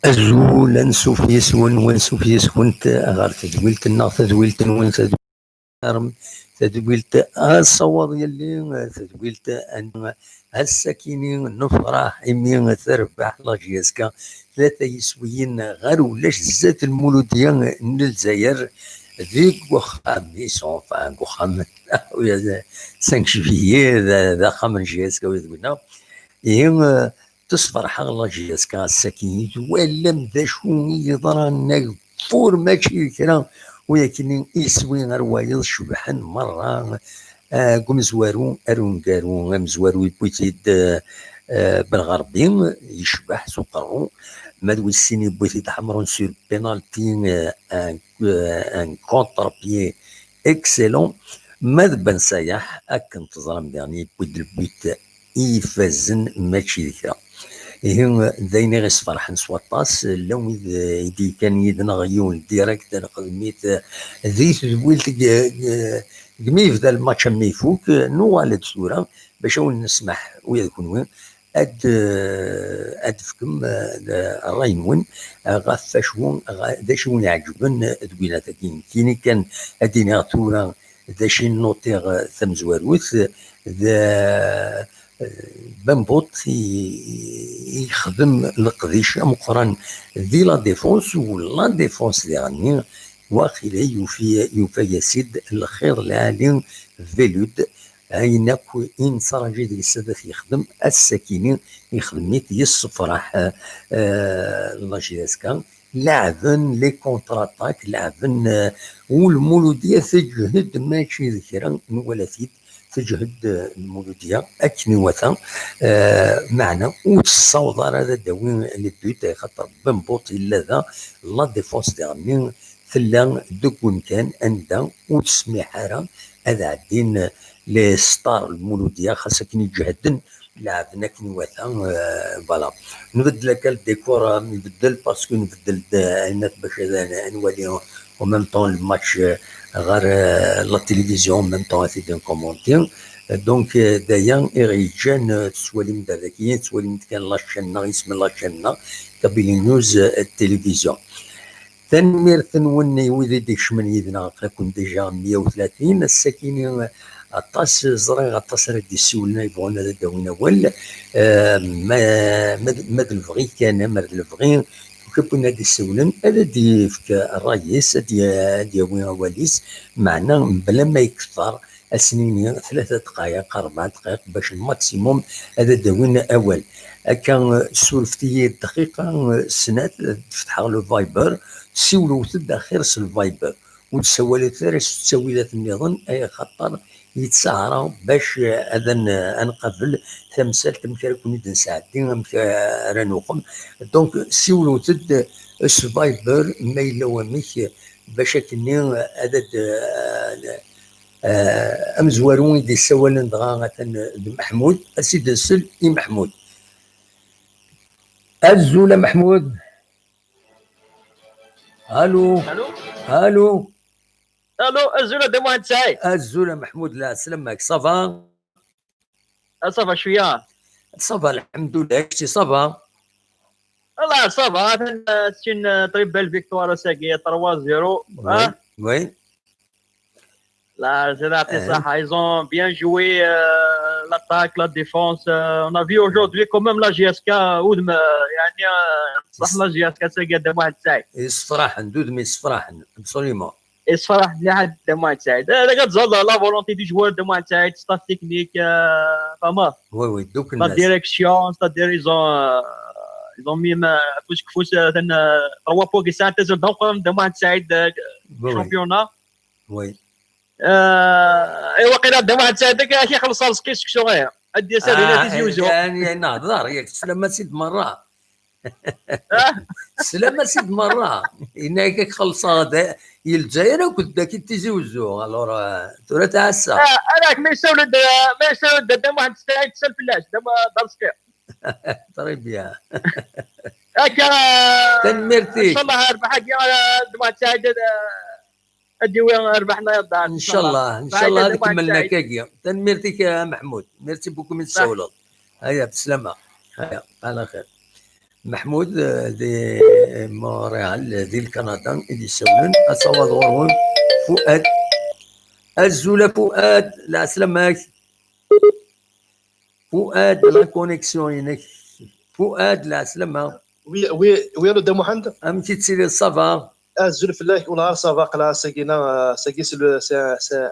أزول أنسوف يسون ونسوف يسكنت غير تدويلت النار تدويلت نون تدويلت تدويلت الصواب يلي تدويلت أن السكينين نفرح إمي تربح لاجيسكا ثلاثة يسويين غير ولاش زات المولودية من الجزائر ذيك وخام ميسون فان وخام ويا 5 جويي ذا خام جيسكا ويقولنا إيه تصفر حغلا جيسكا السكينيت ولا مذا شو يضرى نفور ماشي كرا ولكن يسوي غير وايض شبحن مرة قم زوارو أرون قارو غم زوارو يبوتيد بالغربي يشبح سوقرو مادوي السيني بوتيد حمرون سور بينالتي ان كونتر بيي اكسيلون ماذ بن سايح اكن تظلم يعني بود البيت يفازن ماشي ذكرى هي دايني غير فرحان سواطاس لو يدي كان يدنا غيون ديريكت انا قدميت ذيت ولت قميف ذا الماتش ما يفوك نوالد صوره باش نسمح ويكون وين اد فكم راينون غاف شون ذا شون يعجبن دوينا كيني كان اديني ثورة ذا شي نوتيغ ثم زواروث ذا بنبوط يخدم القضيشه مقرن ذي لا ديفونس ولا ديفونس يعني واخيلا يوفى يسيد الخير العالي فيلود عينك إن صراجي ديك السادات يخدم السكينين يخدم يصفرح لاجيسكا لعبن لي كونتراتاك لعبن والمولوديه تجهد ماشي ذكرى ولا فيت تجهد المولوديه اكني وثا معنا وتصاوض هذا داوين البيوت خاطر بنبوط الا ذا لا ديفونس ديالني ثلا دوك كان اندا وتسميح راه هذا عدين لي ستار المولوديه خاصك يجهدن لعبنا كني وثا فوالا نبدل لك الديكور نبدل باسكو نبدل الناس باش نولي وميم طون الماتش غير لا تلفزيون ميم طون في دون كومونتير دونك دايا إغيجان تسوالي من ذاكيين تسوالي من كان لاشين اسم لاشين كابيلي نيوز التلفزيون تنمير ثنوني وذي ديك شمن يدنا كون ديجا 130 الساكنين عطاس زريغ عطاس راه يسولنا يبغونا هذا داوينا ولا ما الفغي كان ما الفغي كنا دي سولن هذا دي الرئيس دي وين واليس معنا بلا ما يكثر السنين 3 دقائق 4 دقائق باش الماكسيموم هذا داوينا اول كان سولفتي دقيقه سنات تفتح له فايبر سولو تدخل الفايبر وتسوالي ثلاث تسويلات النظام اي خطر يتسعرى باش هذا نقبل تمثال تمكن كون نساعدين راه نقم دونك سولو تد السفايبر ما الا وميك باش كني هذا امزوارون دي سوالن دغا محمود اسيد السل محمود الزوله محمود الو الو الو الو الزوله دي واحد سعيد الزوله محمود لا سلامك صافا صافا شويه صافا الحمد لله كشتي صافا والله صافا سين طريب الفيكتوار ساقيه 3-0 وي لا زرعتي صح ايزون بيان جوي l'attaque, la défense. On a vu aujourd'hui quand même la GSK ودم يعني صح لا GSK ساقيه واحد سعيد يصفرح ندود مي يصفرح ابسوليومون يصفرح مليح واحد سعيد هذا كتظل لا فولونتي دي جوار واحد سعيد ستاف تكنيك فما وي دوك لا الناس ديريكسيون ستادير ils ont mis فوش كفوس 3 بوغ ساعه تزل دونك واحد سعيد شامبيونا وي ايوا قيل واحد سعيد كيخلص السكيس كشوغير ادي سالينا تيزيوزو يعني نهضر ياك سلامة سيد مره سلامة سيد مره انك خلص هذا الجزائر وكنت داك تيزيوزو الور تورا تعسى انا ما يسولد واحد سعيد تسال فلاش دار سكير طريب بيان هكا تنمرتي ان شاء الله ربح واحد سعيد ادي وين ربحنا يا الدار ان شاء الله ان شاء الله كملنا كاكيا تنمرتيك يا محمود ميرتي بوكو من السولة هيا بسلامة هيا على خير محمود دي مونريال دي الكندا اللي سولن اصوات فؤاد الزوله فؤاد لا سلامك فؤاد لا كونيكسيون هناك فؤاد لا سلامة وي وي وي الو دي محمد امتي تسيري صافا الزول فلاح ونهار صافا لا ساكينا ساكي سي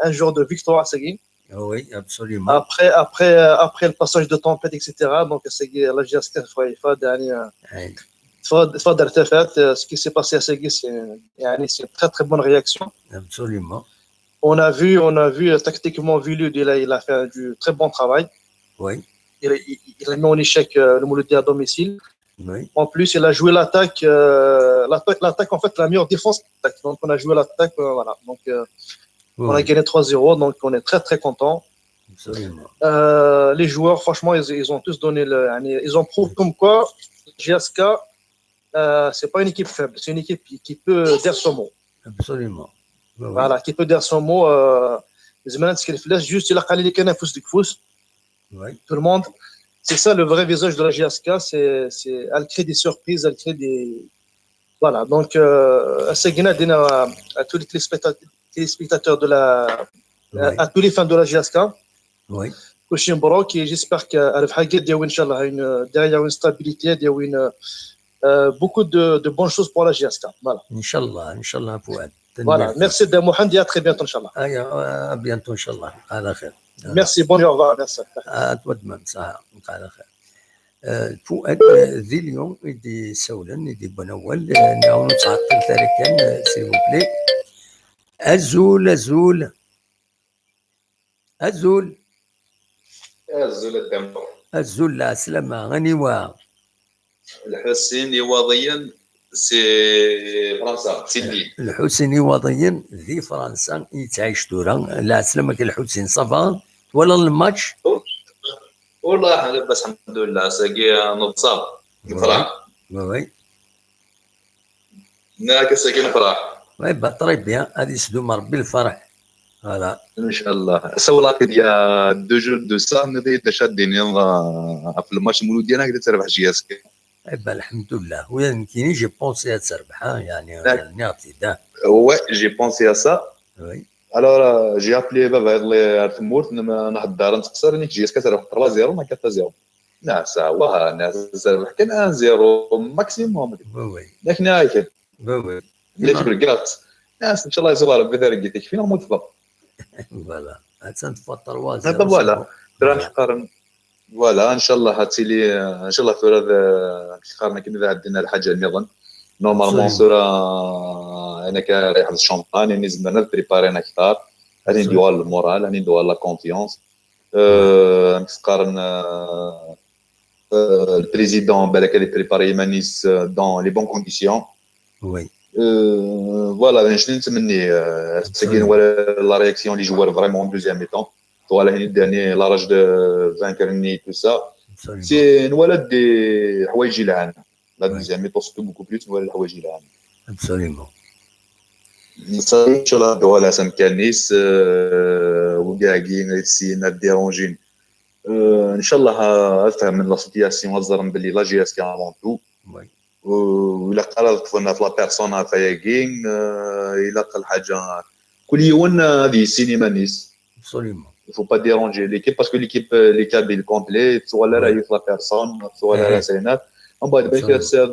ان جور دو فيكتوار ساكي وي ابسوليومون après le passage de tempête etc donc ساكي لا جاست فاد يعني فاد ارتفعت ce qui s'est passé à Segui c'est يعني c'est très très bonne réaction absolument on a vu tactiquement Vilu il a fait du très bon travail oui il a mis en échec le Mouloudia à domicile. Oui. En plus, il a joué l'attaque. L'attaque, en fait, la meilleure défense. Donc, on a joué l'attaque. Voilà. Donc, Oui. on a gagné 3-0. Donc, on est très, très contents. Absolument. Les joueurs, franchement, ils ont tous donné le. Ils ont prouvé comme quoi GSK, c'est pas une équipe faible. C'est une équipe qui peut dire son mot. Absolument. Oui. Voilà, qui peut dire son mot. Juste, il a calé les cannes fous de fous. Oui. Tout le monde. C'est ça le vrai visage de la GSK, elle crée des surprises, elle crée des... Voilà, donc à tous les téléspectateurs de la... Oui. À tous les fans de la GSK, Oui. Kouchim Brok, et j'espère qu'elle va derrière une stabilité, beaucoup de bonnes choses pour la GSK. Voilà. Inch'Allah, Fouad. Voilà, merci de Mohamed et à très bientôt, Inch'Allah. À bientôt, Inch'Allah. À la khair. Merci, bonjour, au revoir. Merci. تودمم صح على خير فؤاد ذي اليوم يدي سولا يدي بنول نعاونو تعطل ثاني سيل بلي الزول الزول لا سلامة غنيوا الحسين وضيا سي فرنسا سيدني الحسين وضيا ذي فرنسا يتعيش دورا لا سلامك الحسين صفا ولا الماتش والله بس الحمد لله ساقي نتصاب نفرح وي ناك ساقي نفرح وي بطري بيان هذه سدوم ربي الفرح فوالا ان شاء الله سولاك يا دو جور دو سا ندي تشديني في الماتش مولود ديالنا قدرت تربح جياسك ايبا الحمد لله ويمكن جي بونسي تربح يعني نعطي ده ouais j'ai pensé à ça oui alors j'ai appelé بابا الله تمورت نحضر الدار نتقصر نيك جياسك تربح 3-0 ما 4-0 ناس واه ناس تربح كان 1-0 ماكسيموم وي لكن هاي وي ليش برقات ناس ان شاء الله يزوار ربي ذرقتك فينا متفق فوالا تنتفطر وازي هذا فوالا راه نقارن فوالا ان شاء الله هاتيلي ان شاء الله في هذا نقارن كذا عندنا الحاجه النظام نورمالمون صورة انا كرايح الشامبان يعني زعما بريبارينا اكثر هاني ندوها المورال هاني ندوها لا كونفيونس نقارن البريزيدون بالك اللي بريباري مانيس دون لي بون كونديسيون وي فوالا شنو نتمني ساكين ولا لا رياكسيون لي جوار فريمون دوزيام ميطون فوالا هاني داني لا راج دو فانكرني تو سا سي نولد دي حوايج يلعن لا دوزيام ميطون سورتو بوكو بلوس نولد حوايج يلعن ابسوليومون صافي ان شاء الله فوالا سام كانيس وكاعين هادسينا ديرونجين ان شاء الله افهم من لا سيتياسيون الزرم باللي لا جي اس كي افون تو وي ولا قررت فينا في لا بيرسونا فاياكين الى قال حاجه كل يوم هذه السينما نيس ابسوليومون il faut pas déranger l'équipe parce que l'équipe les cabines complètes soit là il la personne soit là c'est on va dire c'est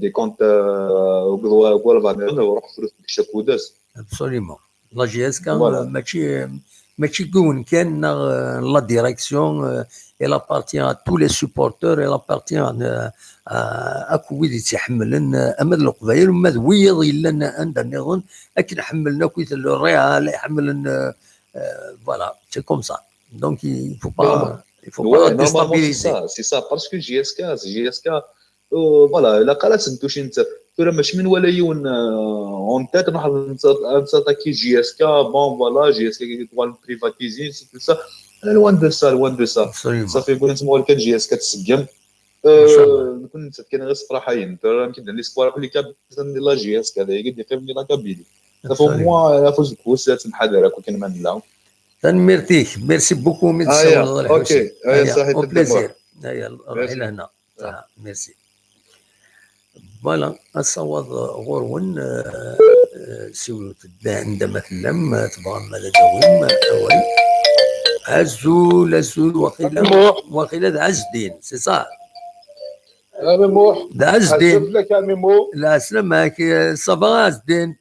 des comptes وقوا فانيل وروح فلوس الشكودس ابسوليومون لا جي اس كان ماشي كون كان لا ديريكسيون elle appartient à tous les supporters elle appartient اكو ويدي تحملن امد القبائل وما ذويض الا عندنا نظن اكيد حملنا كويت الريال يحملن voilà c'est comme ça donc il faut pas déstabiliser c'est ça parce que JSK voilà la قالت انتوش انت ترى مش من ولا يون اون تيت نروح نتاكي JSK bon voilà JSK qui doit privatiser c'est ça loin de ça صافي يقول انت مول كان JSK تسقم نكون كان غير صراحين ترى يمكن ليسبوار اللي كان لا JSK هذا يقد يفهم لي لا كابيلي فو موا يفوز كوس تنحدر كون ما نلاو ميرسي بوكو اوكي صحيح بليزير هيا روحي لهنا ميرسي فوالا الصواب غورون سولو عندما تلم تبغى مالا داوم اول عزول وقيلا ذا عز الدين سي صح ميمو ذا عز الدين لك يا ميمو لا سلامك صبا عز الدين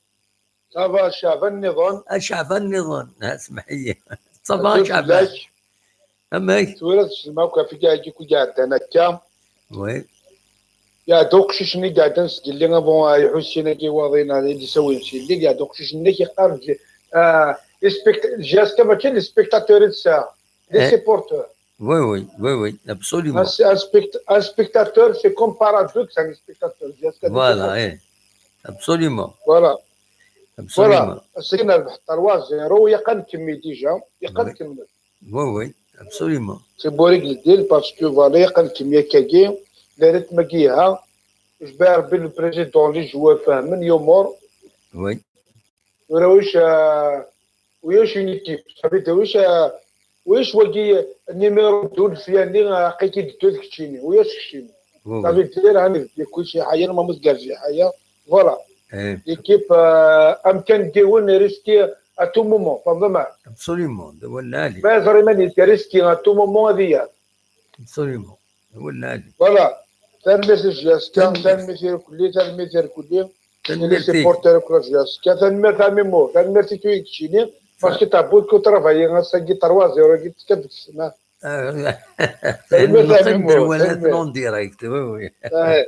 صبا شعبان نظام شعبان نظام اسمح لي صبا شعبان امك سورة الموقع في جاي كي قاعد انا كام وي يا دوقشش ني قاعد نسجل لي بون يحسنا كي واضينا اللي يسوي شي اللي قاعد دوقشش ني كي خارج جاسكا ما كاين لي سبيكتاتور الساعه لي سيبورتور وي ابسوليومون un spectateur c'est comme paradoxe un spectateur جاسكا فوالا ايه ابسوليومون فوالا ابسوليومون سينا ربح 3-0 يقن كمي ديجا يقن كمل وي ابسوليومون سي بوريك الديل باسكو فوالا يقن كمية كاكي دارت مكيها جبار بين البريزيدون اللي جوا فاهمن يومور وي ولا وياش اون ايكيب صافي ويش واقي النيميرو دول فياني لقيتي دول كتشيني وياش كتشيني صافي دير هاني كلشي حاجه ما مسكرش حاجه فوالا ليكيب امكان ديون ريسكي ا تو مومون فهمت ابسوليومون ولا لي ما زريمان ريسكي ا تو مومون هذيا ابسوليومون ولا لي فوالا تنمير جاسكا تنمير كلي لي سيبورتور كل جاسكا تنمير ميمو تنمير تي كتشيني باسكو تا بوكو ترافاي غاسكي 3-0 كي تكتب السماء نقدر ولا نون ديريكت وي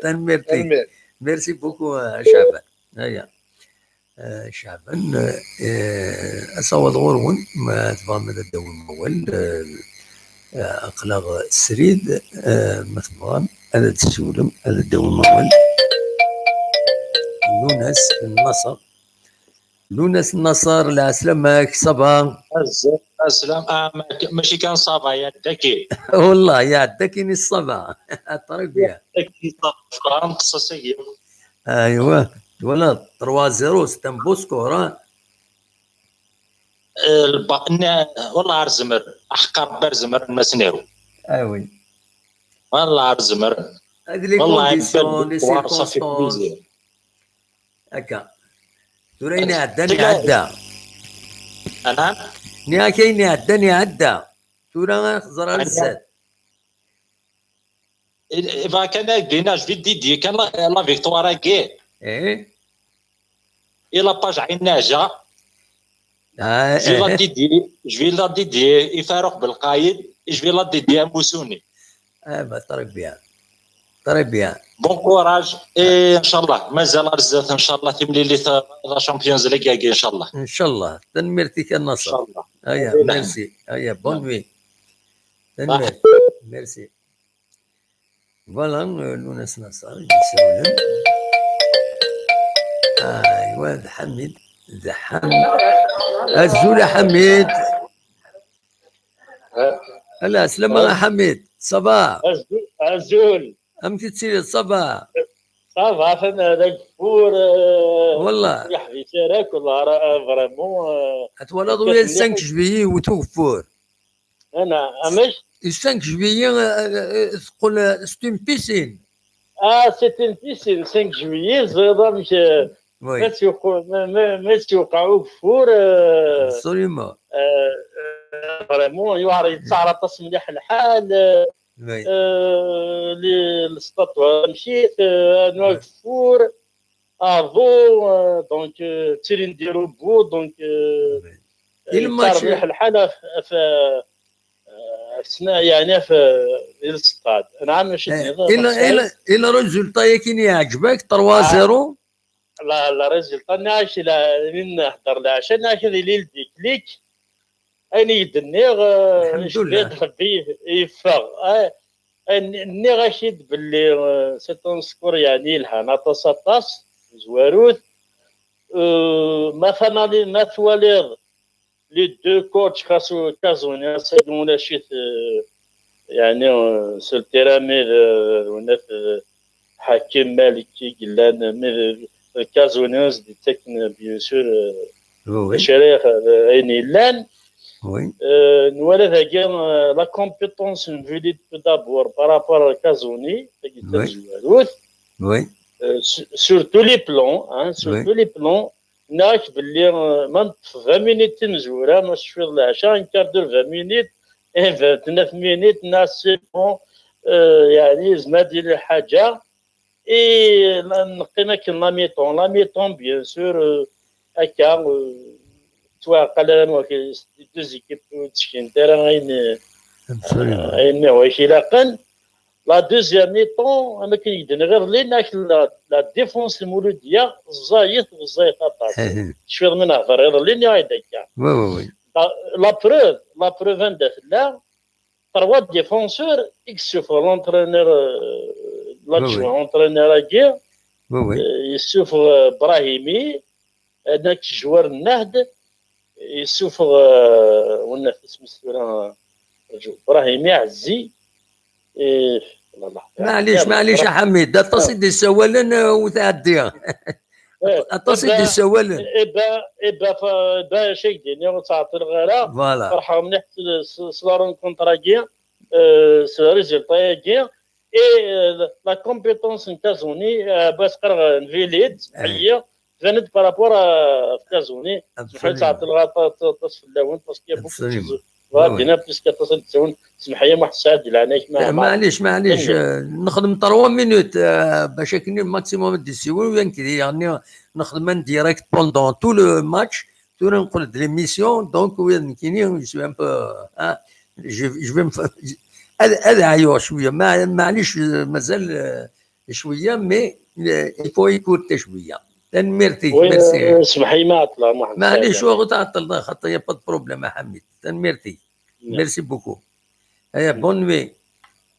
تنميرتي ميرسي بوكو شعبان هيا شعبان اصوات غورون ما تفهم هذا الدوم اول اقلاغ السريد ما تفهم هذا السولم هذا الدوم اول لوناس النصر العسلامك صبا السلام ماشي كان صبا يا دكي والله يا دكيني الصبا الطريقه دكي صبا مقصصيه ايوه ولا 3-0 ستنبوسكو راه والله عرزمر احقر برزمر مسنيرو ايوه والله عرزمر هذه لي كونديسيون لي سيركونستانس هكا توريني عداني عدا انا نيا كايني عدا تورا خزر الزاد إذا كان دينا جديد كان لا فيكتوار كي ايه إلا باج عين ناجا جو لا ديدي يفارق بالقايد جو لا ديدي موسوني طري بيان بون كوراج ان شاء الله مازال رزات ان شاء الله تملي لي لا شامبيونز ليغ ان شاء الله ان شاء الله تنمرتك النصر ان شاء الله هيا ميرسي هيا بون نوي ميرسي فوالا لوناس نصر يسولم ايوا حميد الزول حميد هلا سلام حميد صباح الزول امتى تسير صباح صافا انا هذاك فور والله يحبي شارك والله راه فريمون اتولد ويا 5 جويي وتوفور انا امش 5 جويي تقول ستون بيسين سيت ان بيسين 5 جويي زيدا مش ما تيوقعوا فور ابسوليومون فريمون يوعر يتعرط مليح الحال للسطات مشيت انا فور افو دونك تيري نديرو بو دونك مليح الحال في يعني في السطاد نعم ماشي الا ريزولتا ياكين يعجبك 3-0 لا ريزولتا ناش من نهضر لا عشان ناش اللي ديكليك اني يدنيغ الحمد لله ربي يفاغ اني غاشيد باللي سيتون سكور يعني الهنا طاس زواروث مثلا مثوالير لي دو كوتش خاصو كازوني سيدون ولا شيت يعني سو تيرامير وناف حكيم مالكي قلان كازونيوز دي تكن بيان سور شريخ عيني لان وي نولا ذاكيا لا كومبيتونس نفيديت دابور بارابور كازوني وي sur tous les plans, sur tous les plans. ناك باللي ما 20 مينيت مزوره ما شوي العشاء ان كاردور 20 مينيت 29 مينيت ناس سي بون يعني زعما دير الحاجه اي نقينا كي لا ميطون بيان سور هكا توقع دو زيكيب تشكين ترى غين واش لاقن لا دوزيام ميطون انا كيدن غير ليناك لا ديفونس المولوديه زايط طاط شويه من هضر غير ليني هيداك وي لا بروف عندها لا تروا ديفونسور يكسوف لونترينور لادجوان اونترينور كي يسوف ابراهيمي هذاك جوار النهد يسوف ولا اسمه ابراهيمي عزي معليش يا حميد التصيد السوالا وتعديها التصيد السوالا با شيء ديني وتعطي الغلا فوالا فرحه مليح سلارون كونتراكي ريزولتا كي اي لا كومبيتونس نتازوني باش قرا نفيليد هي فانت بارابور فكازوني تعطي الغلا تصف اللون باسكو بوكو غادينا باسكو تصل تسون سمح لي واحد الساعه ديال عناك معليش نخدم 3 مينوت باش كني ماكسيموم دي سيول ينكري يعني نخدم ديريكت بوندون تو لو ماتش تو نقول دي ميسيون دونك وين كاينين جو ان بو جو هذا عيور شويه معليش مازال شويه مي يفو يكون شويه تنميرتي ميرسي اسمح لي ما عطله معليش واخا تعطل خاطر يا با بروبليم حميد تنميرتي ميرسي بوكو هيا بون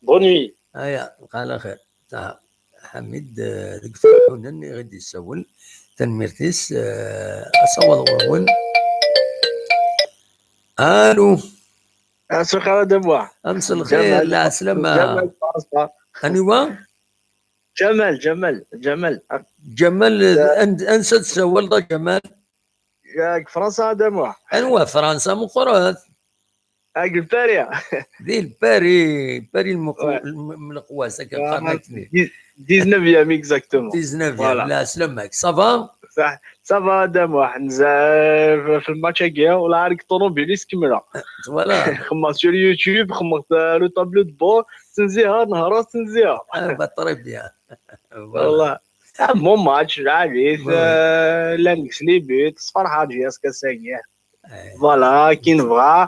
نوي هيا على خير تاع حميد ديك فرحونا غادي يسول تنميرتيس اصوض وين الو مساء دموع امس الخير لا سلامة انيوا جمال انسى تسول جمال ياك فرنسا دموع انوا فرنسا مقرات الباري ذي الباري المقواسه كنقرنكني 19 اكزاكتومون 19 لا سلامك صافا صح صافا دموع نزال في الماتش كاع ولا عارك طوموبيليس كامله فوالا خممت سور يوتيوب خممت لو طابلو دو بور تنزيها نهارات تنزيها بطري بيان والله بون ماتش عريس لانكس لي بيت فرحه جياس كاساكيا فوالا كي نبغى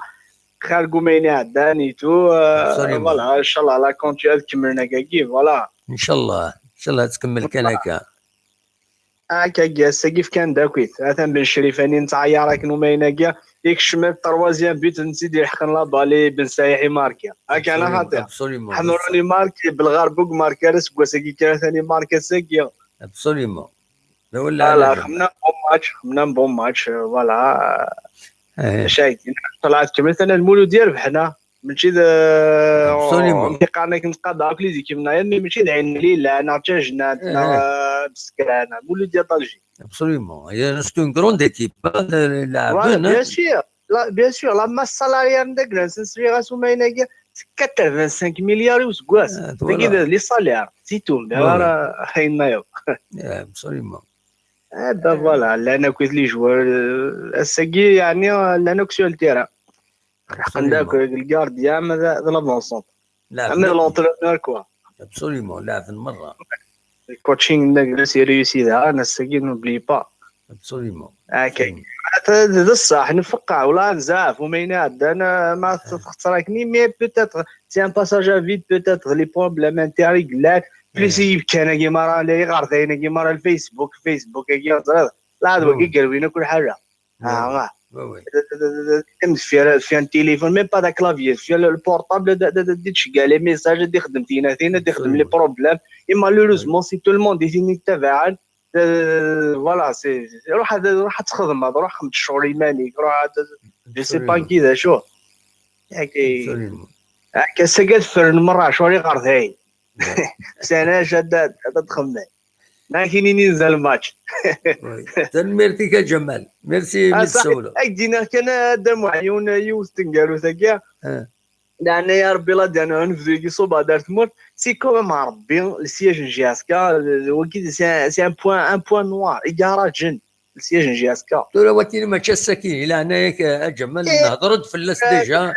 خالقو مايني عداني تو فوالا ان شاء الله لا كونتيال كملنا كاكي فوالا ان شاء الله تكمل كان هكا هكا كيف كان داكويت مثلا بن شريفاني نتاع راك نومينا كاع ياك شمال تروازيام بيت نسيت يحقن لا بالي بن سايحي ماركيا هكا انا خاطر حمروني ماركي بالغربوك ماركا راسك ساكي كان ثاني ماركا ساكيا ابسوليومون لا خمنا بون ماتش فوالا شايكين طلعت كما مثلا المولوديه ربحنا ماشي قالنا كنتقاضى هاك لي زيكيب نايا ماشي العين لا انا تاجنا بسكرانه المولوديه طالجي ابسوليومون هي سون كروند ايكيب لاعبين بيان سور لا بيان سور لا ماس سالاريال داك نسريغاسو مايناكيا 85 مليار وسكواس كذا لي صالير سيتوم دابا حينايو ابسوليومون هذا فوالا لان كويس لي جوار الساكي يعني لان كسول تيرا عندك الكارديان هذا لافونسون اما لونترينور كوا ابسوليومون لاعب المره الكوتشينغ ناقص يريسي ذا انا الساكي نوبلي با ابسوليومون هكا هذا الصح نفقع ولا نزاف وميناد انا ما تخسركني مي بوتيتر سي ان باساج افيد بوتيتر لي بروبليم انتيري قلاك بليسي كان كيما راه لي غارثين كيما راه الفيسبوك كي لا هذا كي قلبينا كل حاجه في التليفون ميم با دا كلافيي في البورطابل ديتش كاع لي ميساج دي خدمتينا دي خدم لي بروبليم اي مالوروزمون سي تو الموند يجيني تبعا فوالا سي روح تخدم روح خدم الشغل يمانيك روح جو سي با كيدا شو هكا سكات فرن مره شوري غارثين سنه شداد تخمم ما كاينين ينزل الماتش تنميرتي كجمال ميرسي متسولو اكدينا كان دم عيون يوستنقالو ثاكيا لان يا ربي لا دينا نفذو يصوب دارت مور سي كوميم ربي السياج جي اس كا وكي سي ان بوان نوار يجاراجن السياج جي اس كا ترى وكيل ما تشسكين الى هناك اجمل نهضرت في اللاس ديجا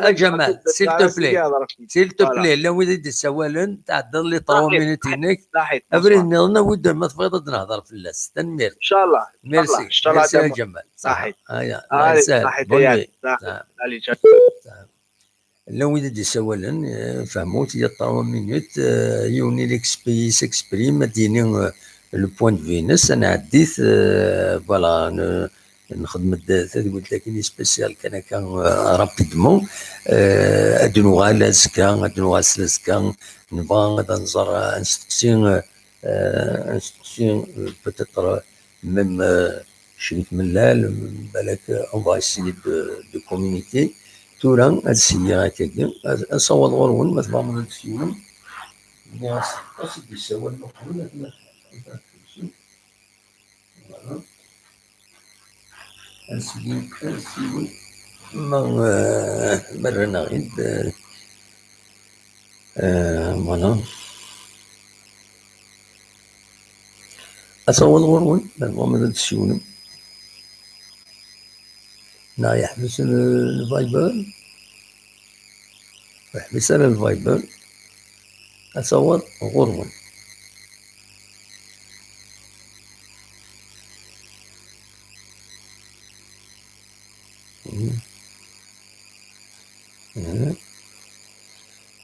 اجمل سيل تو بلي لو ودي سوالن تعدل لي 3 مينوت هناك ابريد نلنا ود ما تفضل نهضر في اللاس تنمير ان شاء الله ميرسي ميرسي يا جمال صحيح هيا علي لو ودي سوالن فهموت هي 3 مينوت يوني ليكسبيس اكسبريم ديني لو بوين دو فينس انا عديت فوالا نخدم قلت لك اني سبيسيال كان رابيدمون ادنو غالا زكا ادنو غاسل زكا نبغى غادا نزور انستكسيون بوتيتر ميم شريك ملال بالك اون فا اسيي دو كومونيتي تورا هادشي هكاكا نصوت غورون ما تفهمون هادشي ناس اسيدي سوا المقبول أنسي مرنا غيد فوالا أصور غورون ما تشونم نا يحبس الفايبر يحبس على الفايبر أصور غورون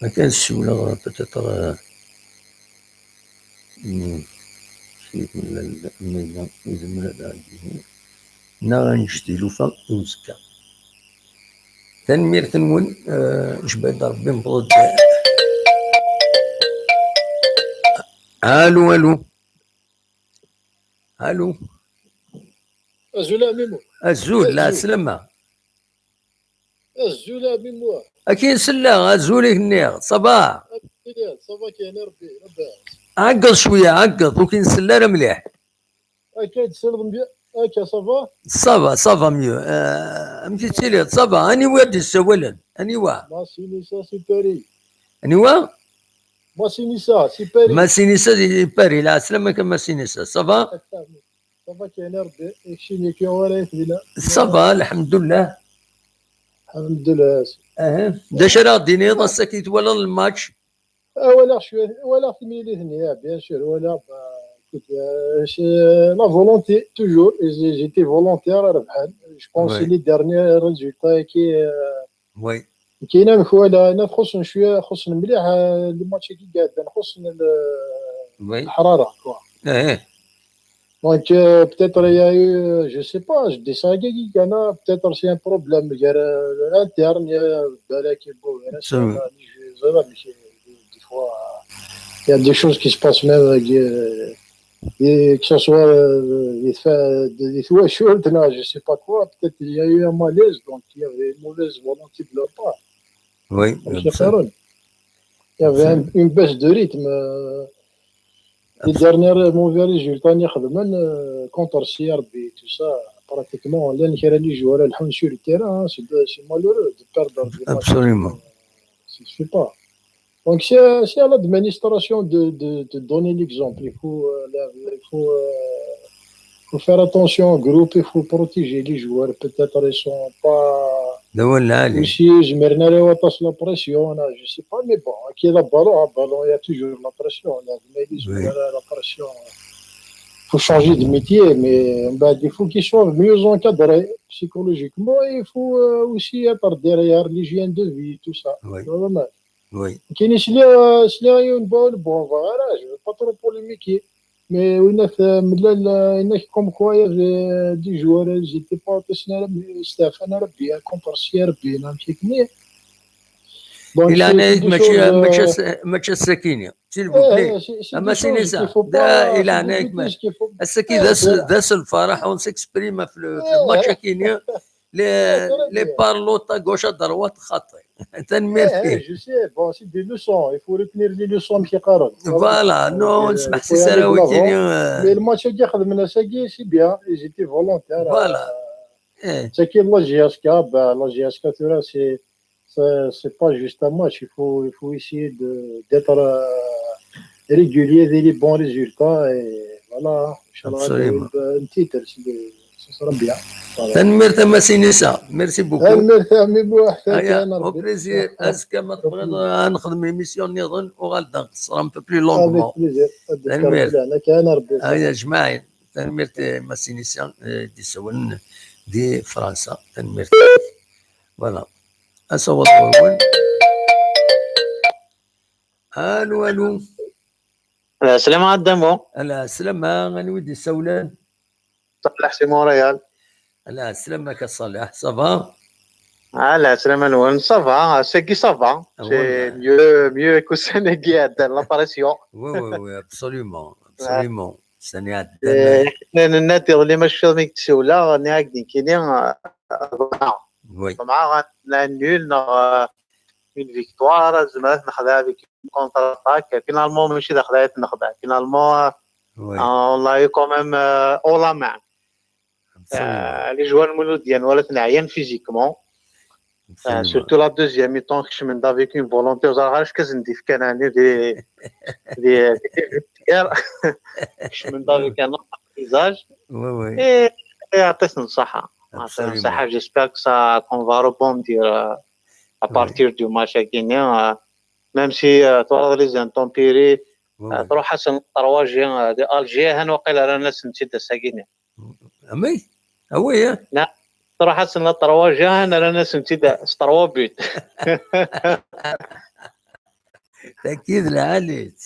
ما كانش ولا بتتر شيء من الملل نغنشتي لوفا وزكا تنمير تنون جبال ربي مبرد الو الو الو الزول ميمو الزول لا سلمة الزول ميمو أكيد سلا الزولي النير صباح صباح كاين ربي عقل شوية عقل وكين سلا مليح أكيد سلم بيا أكيد صافا ميو مشيتي لي صافا أني وادي السوالن أني وا ما سينيسا سي باري أني وا ما سينيسا سي باري ما سينيسا سي باري لا سلامة كما سينيسا صافا صافا كاين ربي يكشيني كي ورا يفدينا صافا الحمد لله الحمد لله داش راه ديني ضسكيت ولا الماتش ولا شويه ولا في ميلي هنا بيان سور ولا la volonté toujours j'étais volontaire je pense les derniers résultats qui وي كاين خويا انا خصنا شويه خصنا مليح الماتش كي قاعد خصنا الحراره donc peut-être il y a eu je sais pas je dis ça peut-être c'est un problème interne بالك des fois il y a des choses qui se passent même et que ce soit des fois chaud, je sais pas quoi, peut-être il y a eu un malaise, donc il y avait une mauvaise volonté de leur part. Oui, il y avait une baisse de rythme. Les derniers mauvais résultats, contre CRB, tout ça, pratiquement, les joueurs sur le terrain, c'est malheureux de perdre des matchs. Absolument. Je ne sais pas. Donc c'est à l'administration de donner l'exemple. Il faut faire attention au groupe, il faut protéger les joueurs. Peut-être ils ne sont pas aussi, je me la pression, je ne sais pas, mais bon, qui est le ballon, il y a toujours la pression. La pression. Il faut changer de métier, mais il faut qu'ils soient mieux encadrés psychologiquement. Et il faut aussi être derrière l'hygiène de vie, tout ça. Oui. كاين شلي غينبان بون فوالا جو با ترو بوليميكي مي وين هناك كوم كوا دي جوار جيتي با تسنا ستافان ربي كونترسي ربي مشيتني الى انا ماشي السكينه سيلفو اما سينيسا الى هناك السكي داس الفرح اون سيكسبريم في الماتش كينيا لي بارلوطا غوش دروات خاطي تنمير فيه جو سي بون سي دي لوسون يفو ريتنير لي لوسون ماشي قارن فوالا نو نسمح سي سراوي كينيا مي الماتش اللي خدمنا ساكي سي بيان جيتي فولونتير فوالا C'est que la GSK, la GSK, c'est pas juste un match. Il faut essayer d'être régulier, des bons résultats. Et voilà, Absolument. un titre, ce sera bien. تنمرت مسينيسا ميرسي بوكو au plaisir اسكا ما تبغي نخدم ايميسيون نظن وغادا نقصر ان بو بلي لونغمون تنمرت هيا جماعي تنمرت مسينيسا دي سون دي فرنسا تنمرت فوالا اصوت اول الو السلام عليكم. السلام غني ودي سولان صالح سيمون ريال. السلام صالح صافا. La semaine ça va, c'est qui ça va. C'est mieux que Sénégal dans l'apparition. Oui, absolument. Sénégal. النادي اللي ماشي مكتسوله ناقدين كاينين وي مع نول une victoire زعما ناخذها avec une contre-attaque finalement ماشي داخله ناخذها finalement on l'a eu quand même haut la main. Les joueurs molodiens ولا تنعيان physiquement. Surtout la deuxième mi-temps كشمن avec une volonté وزعما كزندي في كان دي كشمن avec un visage. Oui. Et عطيتنا الصحة. J'espère que ça qu'on va rebondir à partir du match à Guinée. Même si toi les intempéries تروح حسن طرواجي دي الجيريا هنا وقيل رانا سنتي ساكينه امي اوي لا تروح حسن طرواجي هنا رانا سنتي طروا بيت اكيد العاليت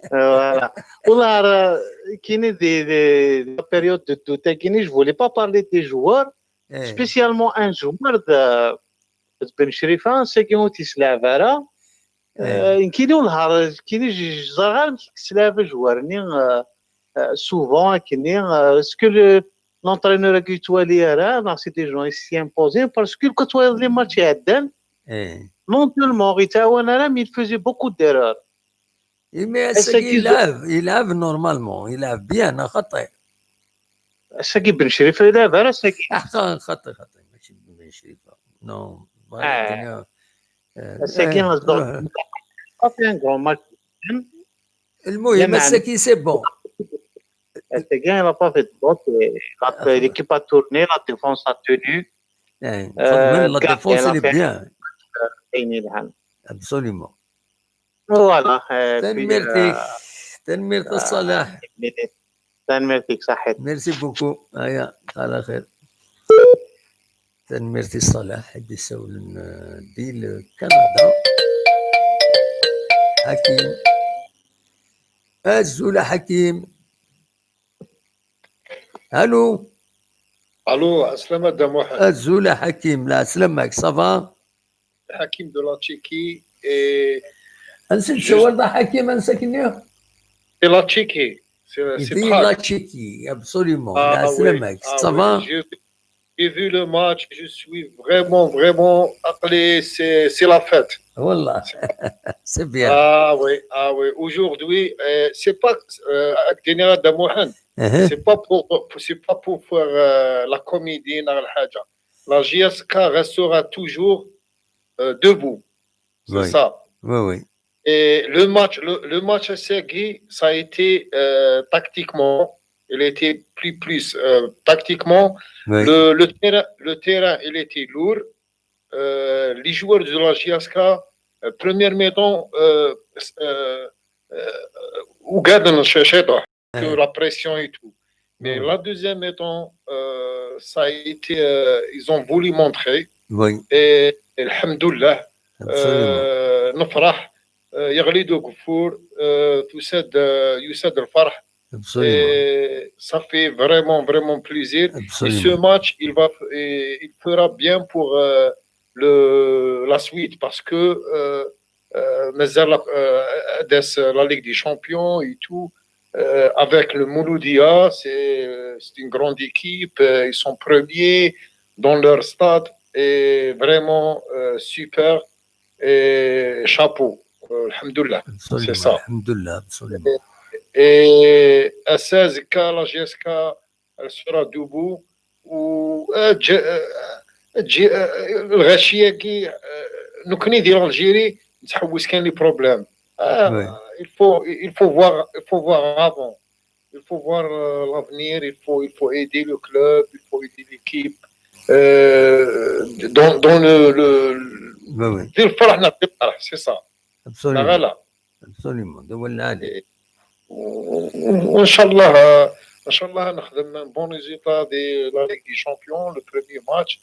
voilà والله كاين دي بيريود دو دوت كاين جو فولي با بارلي دي جوار spécialement un joueur de بن شريفه ساكينو تيسلافارا كاينو نهار كاين جوج زغال تسلاف جوارني souvent كاين اسكو l'entraîneur qui توالي راه سي دي جون سي امبوزي باسكو كتوالي لي ماتش عدان non seulement يتعاون راه مي faisait beaucoup d'erreurs يلعب نورمالمون يلعب بيان خطير ساكي بن شريفه يلعب راه ساكي خطير ماشي بن شريفه نو ساكي un grand match. المهم ساكي سي بون ساكي il n'a pas fait de faute l'équipe a tourné la défense a tenu la défense elle est bien absolument voilà تنميرتي صلاح تنميرتك صحيت ميرسي بوكو هيا على خير تنميرتي صلاح حد يسول ديال كندا حكيم الزولا حكيم الو السلامة دام واحد الزولا حكيم لا سلامك صافا حكيم دو لا تشيكي نسيت شو حكيم نسكنيه دو لا تشيكي سي لا تشيكي ابسوليومون لا سلامك صافا J'ai vu le match, je suis vraiment appelé, c'est la fête. Wallah, c'est bien. Ah oui. Aujourd'hui, c'est pas Général Damouhan, c'est pas pour faire la comédie dans le Hadja. La JSK restera toujours debout. C'est ça. Oui. Et le match à Sergi, ça a été tactiquement. Il était plus tactiquement. Oui. Le terrain, il était lourd. Les joueurs de la JSK, première mi-temps, la pression et tout. Mais la deuxième mi-temps, ça a été, ils ont voulu montrer. Oui. Et alhamdoulilah, نفرح يغليدو كفور يسد الفرح. Et ça fait vraiment plaisir. Absolument. Et ce match, il fera bien pour la suite parce que la Ligue des Champions et tout, avec le Mouloudia, c'est une grande équipe. Ils sont premiers dans leur stade et vraiment super. Et chapeau. Alhamdoulilah. C'est ça. Alhamdoulilah, absolument. Et à 16 cas, la GSK, elle sera debout. تجي الغاشيه كي نكني ديال الجيري نتحوس كاين لي بروبليم. il faut voir avant, il faut voir l'avenir, il faut aider le club, il faut aider l'équipe dans دير الفرح نعطي الفرح سي صا لا ابسوليومون هو العادي. وان شاء الله نخدم ان بون ريزولتا دي لا ليغ دي شامبيون. لو بروميير ماتش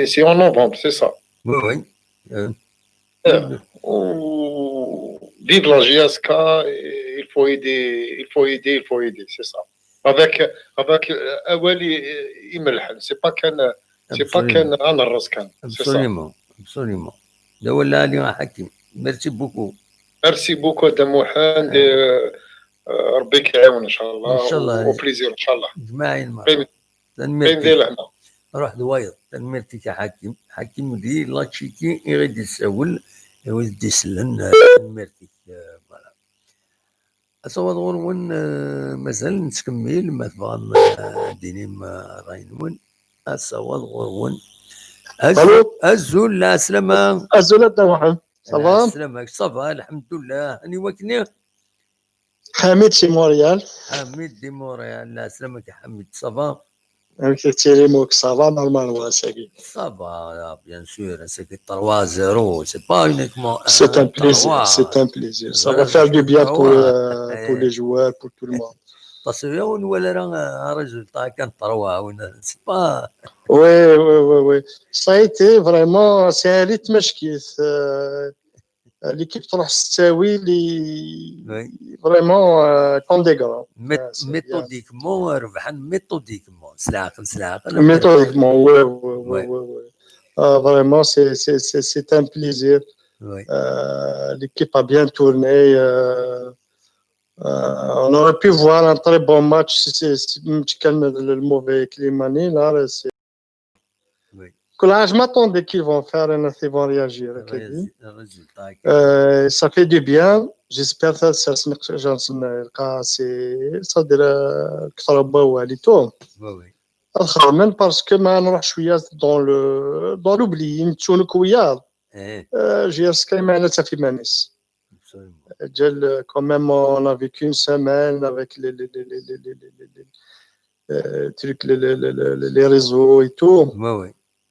سي en novembre, c'est ça. Oui. Vive la GSK, il faut aider, c'est ça. Avec أولي يملحن، c'est pas كان أنا الراس كان. Absolument. ده هو اللي علي حكيم. Merci beaucoup. دموحان. ربي يعاون إن شاء الله. إن شاء الله. وبليزير إن شاء الله. جماعين مرة. روح دواير تنمرتك يا حكيم دي لاتشيكي يغيد يسول يغيد يسلن تنمرتك فوالا. أصوات غورون مازال نتكمل ما تبغى ديني ما راينون. أصوات غورون الزول لا سلامة. الزول الدوحة صافا. سلامك صافا الحمد لله. أني وكني حميد سي موريال. حميد دي موريال. لا سلامك يا حميد صافا. Télémoc, ça va normalement, ça va, bien sûr, c'est que 3-0, c'est pas uniquement c'est un plaisir, c'est un plaisir. Ça va faire du bien pour les joueurs, pour tout le monde. Parce que un résultat quand 3, c'est pas. Oui. Ça a été vraiment, c'est un rythme qui l'équipe تروح تساوي vraiment comme des grands. Méthodiquement ربحان méthodiquement سلاقل méthodiquement oui. Vraiment c'est un plaisir. L'équipe a bien tourné. On aurait pu voir un très bon match si كان الموفي كليماني là c'est je m'attendais qu'ils vont faire ils vont réagir. Ça fait du bien. J'espère que ça صدر كثربا واليتو الخرمن parce que ما نروح شويه dans l'oubli نتشونو كويار GSK معناتها في مانيس جل quand même on a vécu une semaine avec les réseaux et tout.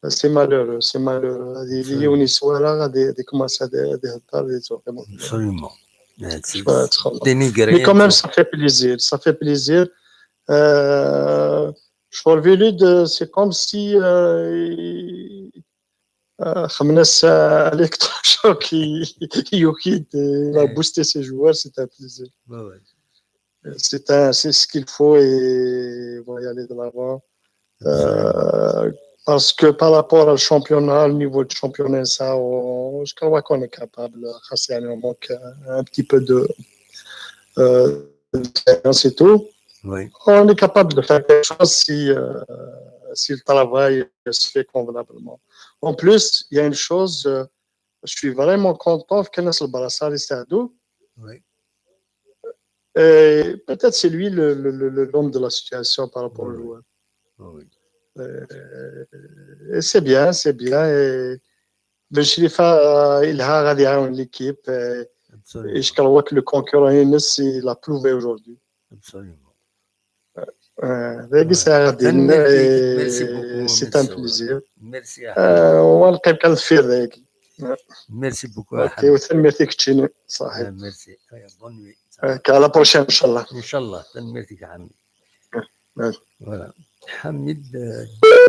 C'est malheureux. Des commencent à absolument. Mais quand même, ça fait plaisir. C'est comme si l'électrochoc qui a boosté ses joueurs, c'est un plaisir. C'est ce qu'il faut et on va y aller de l'avant. Parce que par rapport au championnat, au niveau du championnat, ça, je crois qu'on est capable. On manque un petit peu de c'est tout. Oui. On est capable de faire quelque chose si le travail se fait convenablement. En plus, il y a une chose, je suis vraiment content que le Brassard est Sardou. Oui. Et peut-être c'est lui l'homme de la situation par rapport au joueur. Oui. Et c'est bien. Et Ben Chérifa, il a regardé l'équipe. Et je crois que le concurrent il a prouvé aujourd'hui. Absolument. Merci beaucoup. C'est un plaisir. Merci. Merci beaucoup. Merci. Bonne nuit. À la prochaine, Inch'Allah. Inch'Allah. Merci, Hamid. Voilà. حميد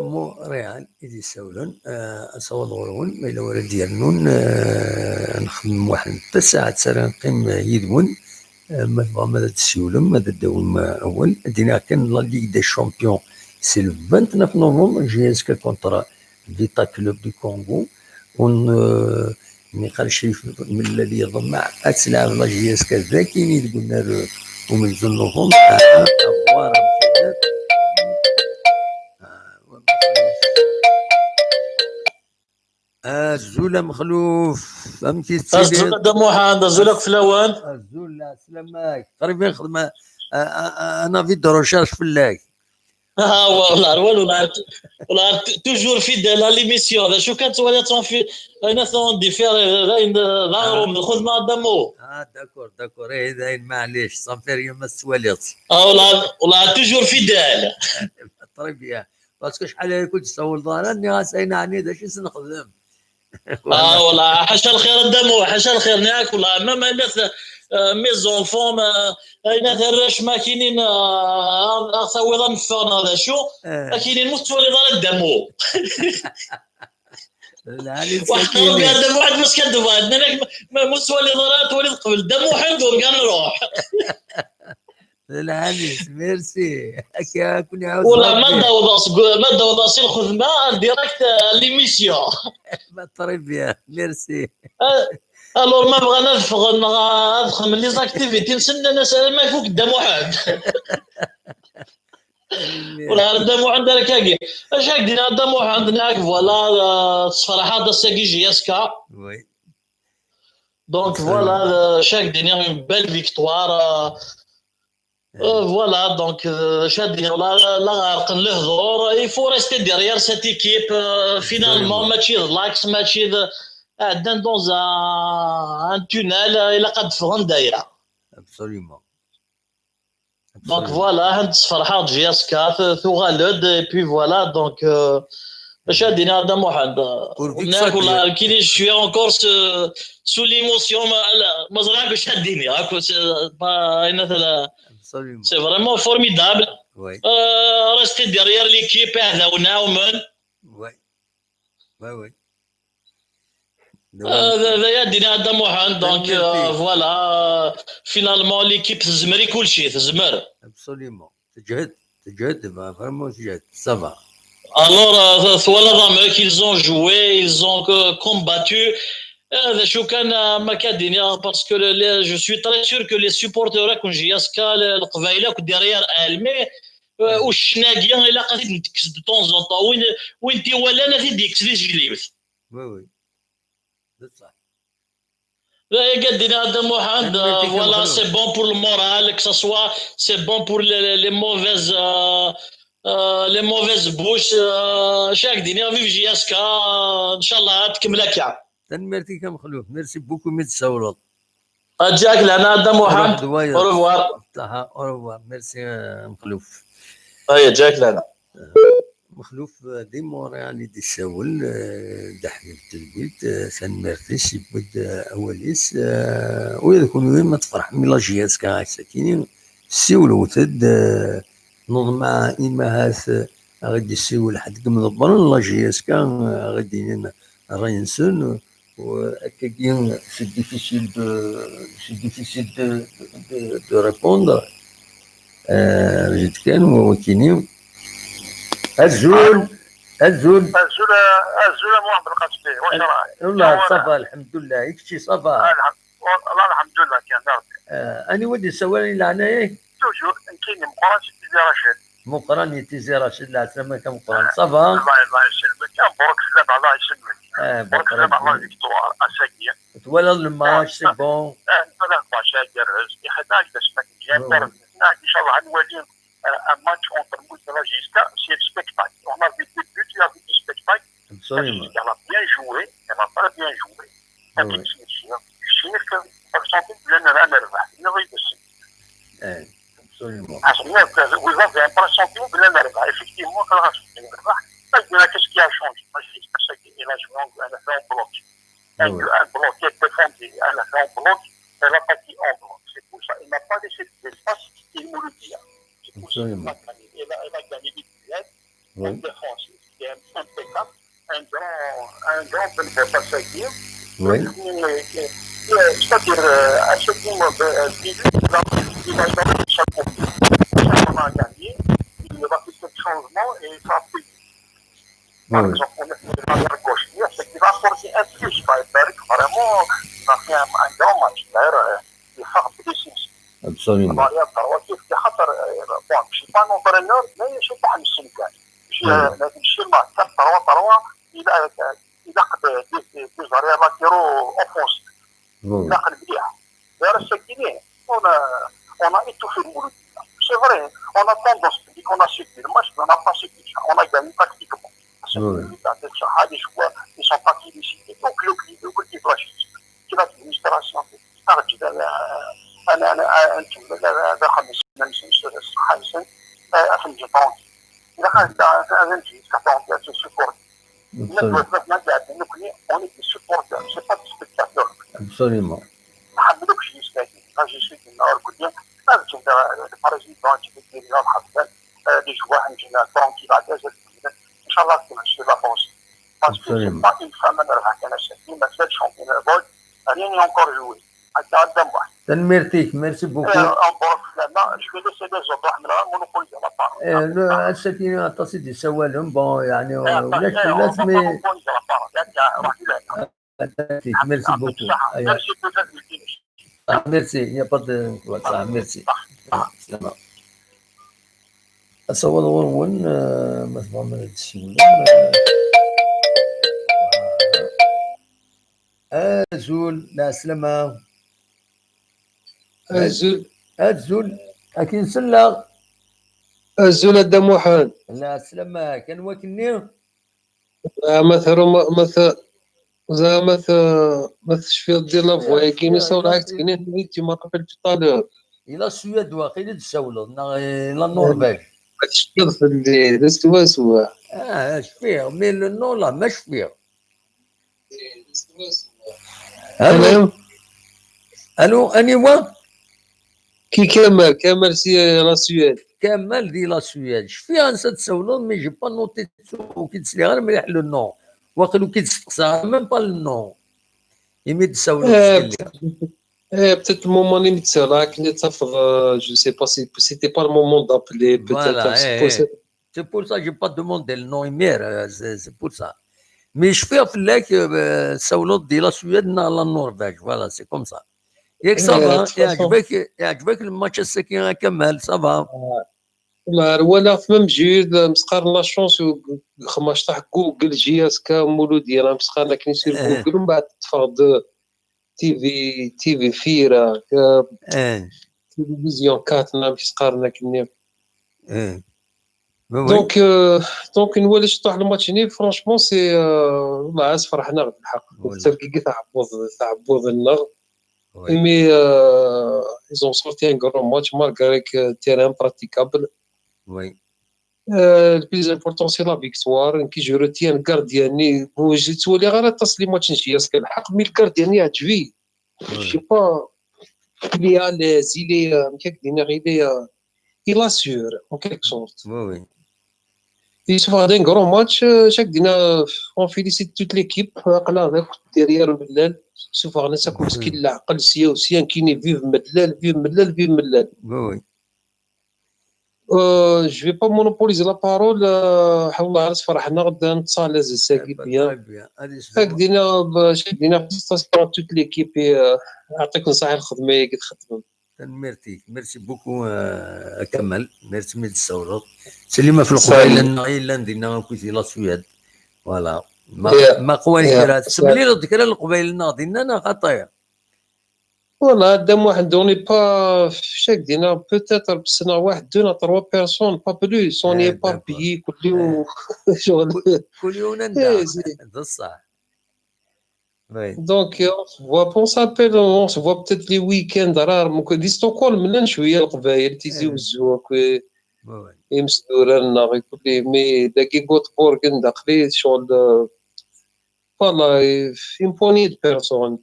مونريال إذا يسولون أصوات غورون ما إلا ورا ديالنون نخدم واحد الساعة ساعة نقيم يدون ما تبغى ماذا تسولون ماذا داوم أول دينا كان لا ليغ دي شامبيون سي لو 29 نوفمبر GSK كونترا فيتا كلوب دو كونغو ميخال شريف من الذي يضم مع أتلعب لا GSK ذاكين قلنا ومن نوفمبر أخبار الزول مخلوف فهمتي الزول دموحان الزولك في الاوان الزول لا سلامك قريبين خدمه انا في دروشاش في اللاك والله والله توجور فيدال على ليميسيون. شو كانت ولات في ناس دي فير ظهروا من الخدمه دمو. داكور هذا معليش صافي يوم السواليط. والله توجور فيدال. طري بيان باسكو شحال كنت تصور ظهرني غاسينا عني داك اش نخدم. والله حاشا الخير الدمو حاشا الخير ناك والله ما الناس مي زونفون ناس الرش ما كاينين صويضه نفون هذا شو كاينين مستوى دار الدمو. واحد دمو واحد بس كدو عندنا مستوى الادارات ولد قبل دمو حندور كان نروح. العانيس ميرسي هكا كون عاود والله ما دوضاس الخدمه ديريكت ليميسيون. ما طري بيان ميرسي. الور ما بغا ندخل من لي زاكتيفيتي نسنى نسال ما يفوق قدام واحد. ولا قدام واحد دارك هاكي اش هكدينا قدام واحد عندنا هاك فوالا الصراحه دا ساكي جي اس كا. وي دونك فوالا شاك دينا بال فيكتوار. Voilà, donc la غارق الهضور il faut rester derrière cette équipe finalement ماشي لاكس ماشي عندنا dans un tunnel الى قد فغن دايره. Absolument. Donc voilà هاد الصفرحه جي اس كا ثوغالود et puis voilà donc باش هادينا هذا محمد ناكل كي شويه اونكور سو ليموسيون ما زرعك باش هاديني هاك مثلا. C'est vraiment formidable. Oui. Rester derrière l'équipe, oui. Oui. Donc voilà, finalement l'équipe تزمر كل شيء تزمر. Absolument. تجهد vraiment تجهد. Ça va. Alors voilà qu'ils ont joué, ils ont combattu. شو كان ما كادينيا باسكو جو سوي تري سور كو لي سوبورتور كون جياسكا القبايله كديريير المي والشناقيه الا قادي نتكس دو طون زون طون وين تي ولا انا تيديكس لي جليبت. وي بصح قادينا هذا محمد فوالا سي بون بور المورال كو سوا سي بون بور لي موفيز بوش شاك دينيا فيف جياسكا ان شاء الله تكمل هكا. تنمرتي كمخلوف ميرسي بوكو ميت سولط اجاك لنا هذا محمد اوروفوار اوروفوار ميرسي مخلوف. جاك لنا مخلوف دي موريالي دي ساول دحمل التلبيت سنمرتيش يبد اوليس ويكون وين ما تفرح ميلا جياس كا ساكينين سيولو تد نظمع إمهاث غادي يسيول حد من الضرن لا جياس كا غادي رينسون وهكاكين سي ديفيسيل دو ريبوندر. جيت كان وكيني الزول محمد القاسمي واش راك؟ والله صافا الحمد لله يكشي صافا والله الحمد لله كان دارتي. أنا ودي سوالي لعنايك توجور كاين مقران تيزي رشيد مقران تيزي رشيد لا سلامة كمقران صافا. الله يسلمك مبروك سلام الله يسلمك. مبروك سلام الله فيكتوار اساكيه تولى الماتش سي بون. تولى الماتش جرز يحتاج تسمك جامبر ان شاء الله غنولي un match entre Moussa et Giska, c'est le spectacle. On a vu des buts, il y a vu du spectacle. Absolument. Elle a bien joué, elle n'a pas bien joué. Je sais que pourcentage de l'NRVA, il y avait dessus. Absolument. Vous avez un pourcentage de l'NRVA, effectivement, ça va se faire. Qu'est-ce qui a changé? Elle a joué, elle a fait un bloc. Un bloc qui est défendu, elle a fait un bloc, elle a parti en bloc. C'est pour ça. Il n'a pas laissé d'espace, il nous le dit. Absolument. Elle a gagné des duels, une défense qui est impeccable, un grand passager. Oui. C'est-à-dire, à ce moment il a gagné chaque fois. On a gagné, il va faire ce changement et ça a payé. Par exemple, on est dans la gauche, c'est qu'il va apporter un plus. Vraiment, il a fait un grand match. D'ailleurs, il a fait précis. Absolument. Je suis pas un entraîneur, mais je suis pas un Sénégal. Je suis le match 4-3-3, il a des arrières latéraux offensifs. Il a bien. D'ailleurs, c'est qu'il est. On a étouffé le Mouloudia. C'est vrai, on a tendance, qu'on a suivi le match, mais on n'a pas suivi. On a gagné pratiquement. Parce que les joueurs, ils sont pas félicités. Donc le club doit changer. كيف الادمنستراسيون تسترجع انا هذا 5 سنين حاليا افهم جبرون اذا كان نجي كابون تاع سبورت ما قاعد نكني اوني سبورت سي با سبيكتاتور absolument. ما حبيتش نستاكي راجي شي نهار قلت لهم لازم تبدا البريزيدون تبدا لنا الحفله لي جوا نجينا ترونكي بعد ان شاء الله تكون شي لا بونس باسكو سي با اون فام انا راه كان شي ما سالش شامبيون بول rien n'est encore joué. Merci beaucoup. Je vais laisser les autres monopoliser la parole. السكينة أتصل سوالهم bon يعني ولاش مي merci beaucoup. Merci, il n'y a pas de voilà, merci. سلام. أصور وين مثلا من الشيء أزول لا سلامة أزول أكين سلا أزول الدموحان لا سلامة كان وكني مثل شفير ديال لافوا كاين يسول عكس كاين نيتي ما قبلت طالب إلى السويد واقيلا تسولو إلى النرويج شفير في الليل سوا شفير مي لو لا ما شفير الو انيوا كي كمال سي لا سويد كمال دي لا سويد شفيها نسى تسولو مي جي با نوتي كي تسلي غير مليح لو نو واقيلا كي تستقسى ميم با لو يمي تسولو peut-être le moment où tu seras je sais pas si c'était pas le moment d'appeler peut-être c'est pour ça que j'ai pas demandé le nom hier c'est pour ça mais je fais فلاك سولو دي لا سويد لا النرويج فوالا سي كوم سا ياك صافا يعجبك الماتش السكين كمال صافا لا ولا في مجيد مسقار لا شونس 15 جوجل جي اس كا مولودي راه مسقار لكن يصير جوجل ومن بعد تفرض تي في فيرا تلفزيون كاتنا مسقارنا كني دونك نولي شطح الماتش ني فرانشمون سي والله عاس فرحنا بالحق التركيكي تاع عبوظ النغ مي ils ont sorti un grand match malgré que terrain praticable oui le plus important c'est la victoire كي جو روتيان غاردياني وجي تولي غير تصلي ماتش نجي ياسك الحق مي الغاردياني عجبي je sais pas il est à l'aise il est il assure en quelque sorte oui Il se fait un grand match, chaque dîner, on félicite toute l'équipe. Derrière le Medlel, se faire un sac مسكين العقل سي aussi qui ne vive Medlel. Oui. Je vais pas monopoliser la parole. حاول عرس فرحنا غدا نتصالح ساكي بيان. chaque dîner toute l'équipe يعطيك نصائح الخدمة كي تخدم. ميرسي بوكو كمال ميرسي ميت السولط سليمه في القبائل الا ندينا كويتي لا سويد فوالا ما قواني كرا تسملي لو ذكر القبائل ناضينا انا خطايا فوالا دام واحد دوني با شاك دينا بوتيتر بسنه واحد دو تروا بيرسون با بلوس اوني با بيي كل يوم شغل كل يوم هذا الصح Donc, on s'appelle, on se voit peut-être les week-ends rares. دي ستوكهولم من شويه القبائل تيزيو الزواق يمسدورنا يقول لي مي داكي غوتبورغ داخلي شغل فوالا امبوني بيرسون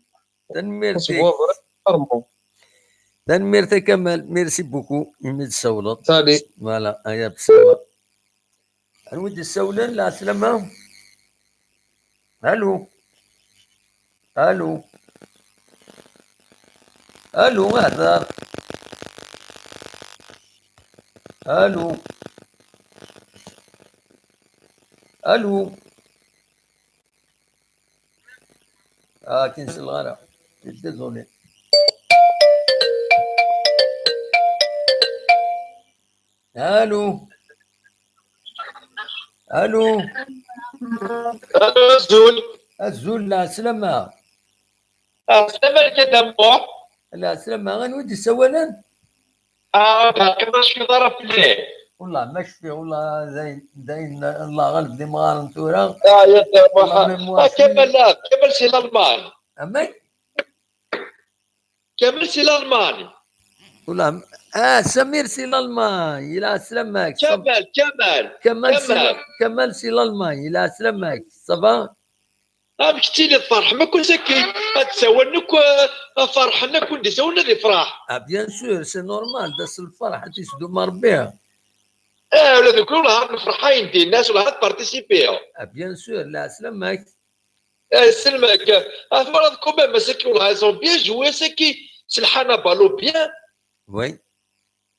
تنميرتي كمال ميرسي بوكو يمد السولط سالي فوالا هيا بسلامة نود السولان لا سلامة الو هذا الو كنسل الغرا ديزولي الو الزول لا سلامة سلامة كده لا سلامة غنودي سوالا باقي باش في ظرف الليل والله ما شفي والله داين الله غالب ديما غارنتورا يا كمل سي الالماني أمي كمل سي الالماني والله سمير سي الالماني لا سلامك كمل سي الالماني لا سلامك صافا كنتي لي الفرح ما كنت زكي تساونك فرحنا كنت تساونا لي فرح بيان سور سي نورمال داس الفرح تيسدو مربيها ولا كل نهار فرحين دي الناس ولا بارتيسيبيو بيان سور لا سلامك سلمك فرض كومام مساكي والله سون بيان جوي ساكي سلحانا بالو بيان وي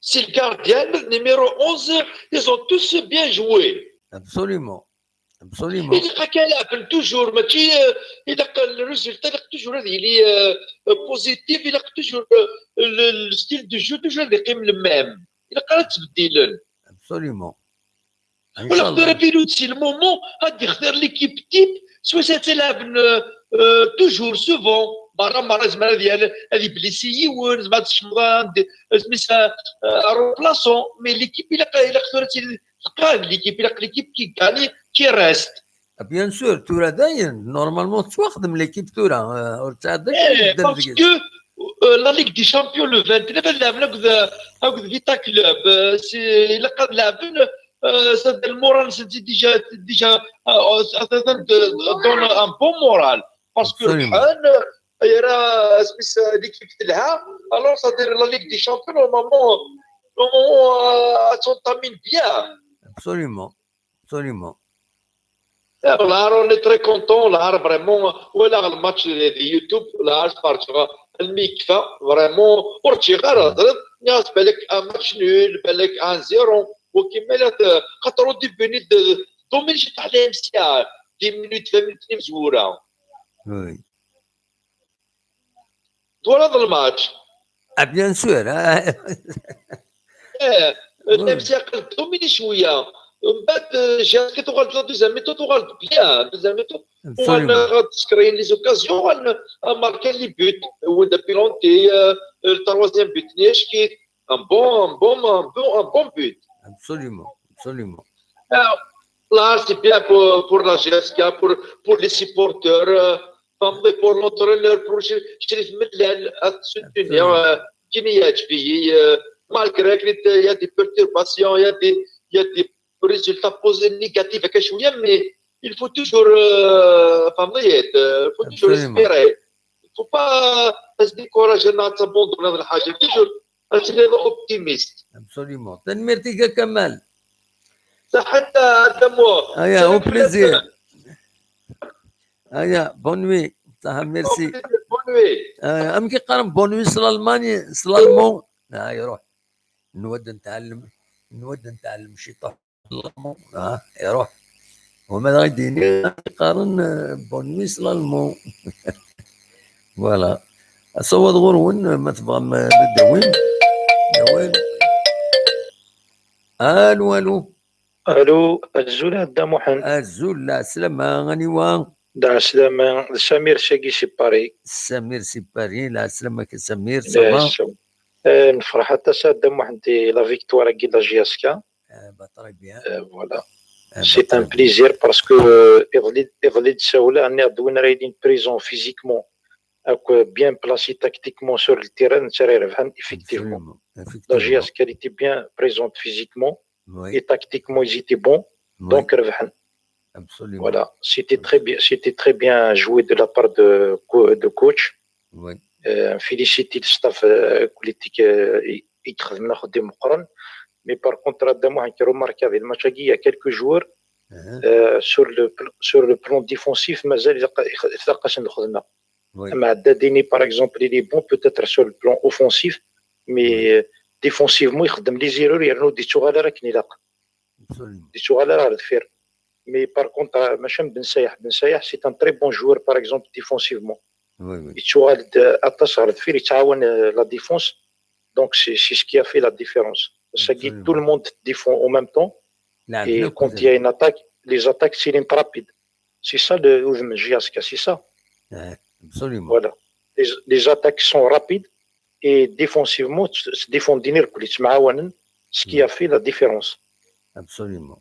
سي الكارديان نيميرو 11 ils ont tous bien joué absolument إذا كان توجور ماشي إذا الريزلتا توجور هذه اللي بوزيتيف إذا توجور الستيل دو جو توجور اللي يقيم المام إذا قرات تبديلا absolument ولا خطر بيلوت سي المومون غادي يختار ليكيب تيب سوا تلعب توجور سوفون مرة زعما ديال هذه بليسيون زعما تشمغان سميتها روبلاسون مي ليكيب إلا اختارتي ليكيب ليكيب كي كاني كي ريست بيان سور تورا داين نورمالمون تخدم ليكيب تورا باسكو لا ليغ دي شامبيون لو 29 لعبنا هكذا فيتا كلوب سي لقد لعبنا سد المورال سنتي ديجا دون ان بون مورال باسكو الحال راه سميت ليكيب تلها الوغ صدير لا ليغ دي شامبيون نورمالمون تونتامين بيان absolument Là, on est très content. Là, vraiment, voilà le match de YouTube. Là, je parle de Mikfa. Vraiment, pour tirer, il y a un match nul, un 0. Ou qui met là, 90 minutes de dominer à l'MCA. 10 minutes, 20 minutes, joueur. Oui. Voilà dans le match. Bien sûr. l'MCA domine شوية. من بعد جات كتغلط لا دوزيام ميتو تغلط بيان دوزيام ميتو غتسكرين لي زوكازيون ماركي لي بوت ودا بيلونتي التروازيام بوت نيشكيت ان بون بوت absolument là c'est bien pour la GSK pour les supporters pour l'entraîneur pour Chérif Medlal à soutenir Kiniyat Bi malgré qu'il y a des perturbations il y a des résultats positifs négatifs à Kachouia, mais il faut toujours espérer. Il ne faut pas se décourager dans ce monde, toujours être optimiste. Absolument. Merci Kamal. حتى دمو. Au plaisir. Bonne nuit. Merci. Bonne nuit. أمكي قارن bonne nuit sur l'Allemagne, sur l'allemand. يروح. نود نتعلم شي طه. الالمون يروح وما غادي يقارن بونويس الالمون فوالا صوت غرون ما تبغى بالدوين دوين الو الزول دا محن الزول لا سلامة غنيوان دا سلامة سمير شاقي سيباري لا سلامة سمير صافا نفرح حتى ساد محن دي لا فيكتوار كي لا جياسكا voilà. C'est un plaisir parce que Evelyn Saoula est une prison physiquement, bien placée tactiquement sur le terrain. Effectivement, la GSK était bien présente physiquement et tactiquement ils étaient bons. Donc, voilà, c'était très bien joué de la part de coach. Féliciter le staff politique et mais par contre, il y a quelques joueurs sur le plan défensif, par exemple, il est bon peut-être sur le plan offensif, mais défensivement, il y a des erreurs, il y a des erreurs. Mais par contre, Machem Ben Sayah, c'est un très bon joueur, par exemple, défensivement. Il la défense, donc c'est ce qui a fait la différence. Ça dit tout le monde défend en même temps. Et quand il y a une attaque, les attaques, c'est rapide. C'est ça le GSK, c'est ça. Absolument. Voilà. Les attaques sont rapides et défensivement, se défendent ce qui a fait la différence. Absolument.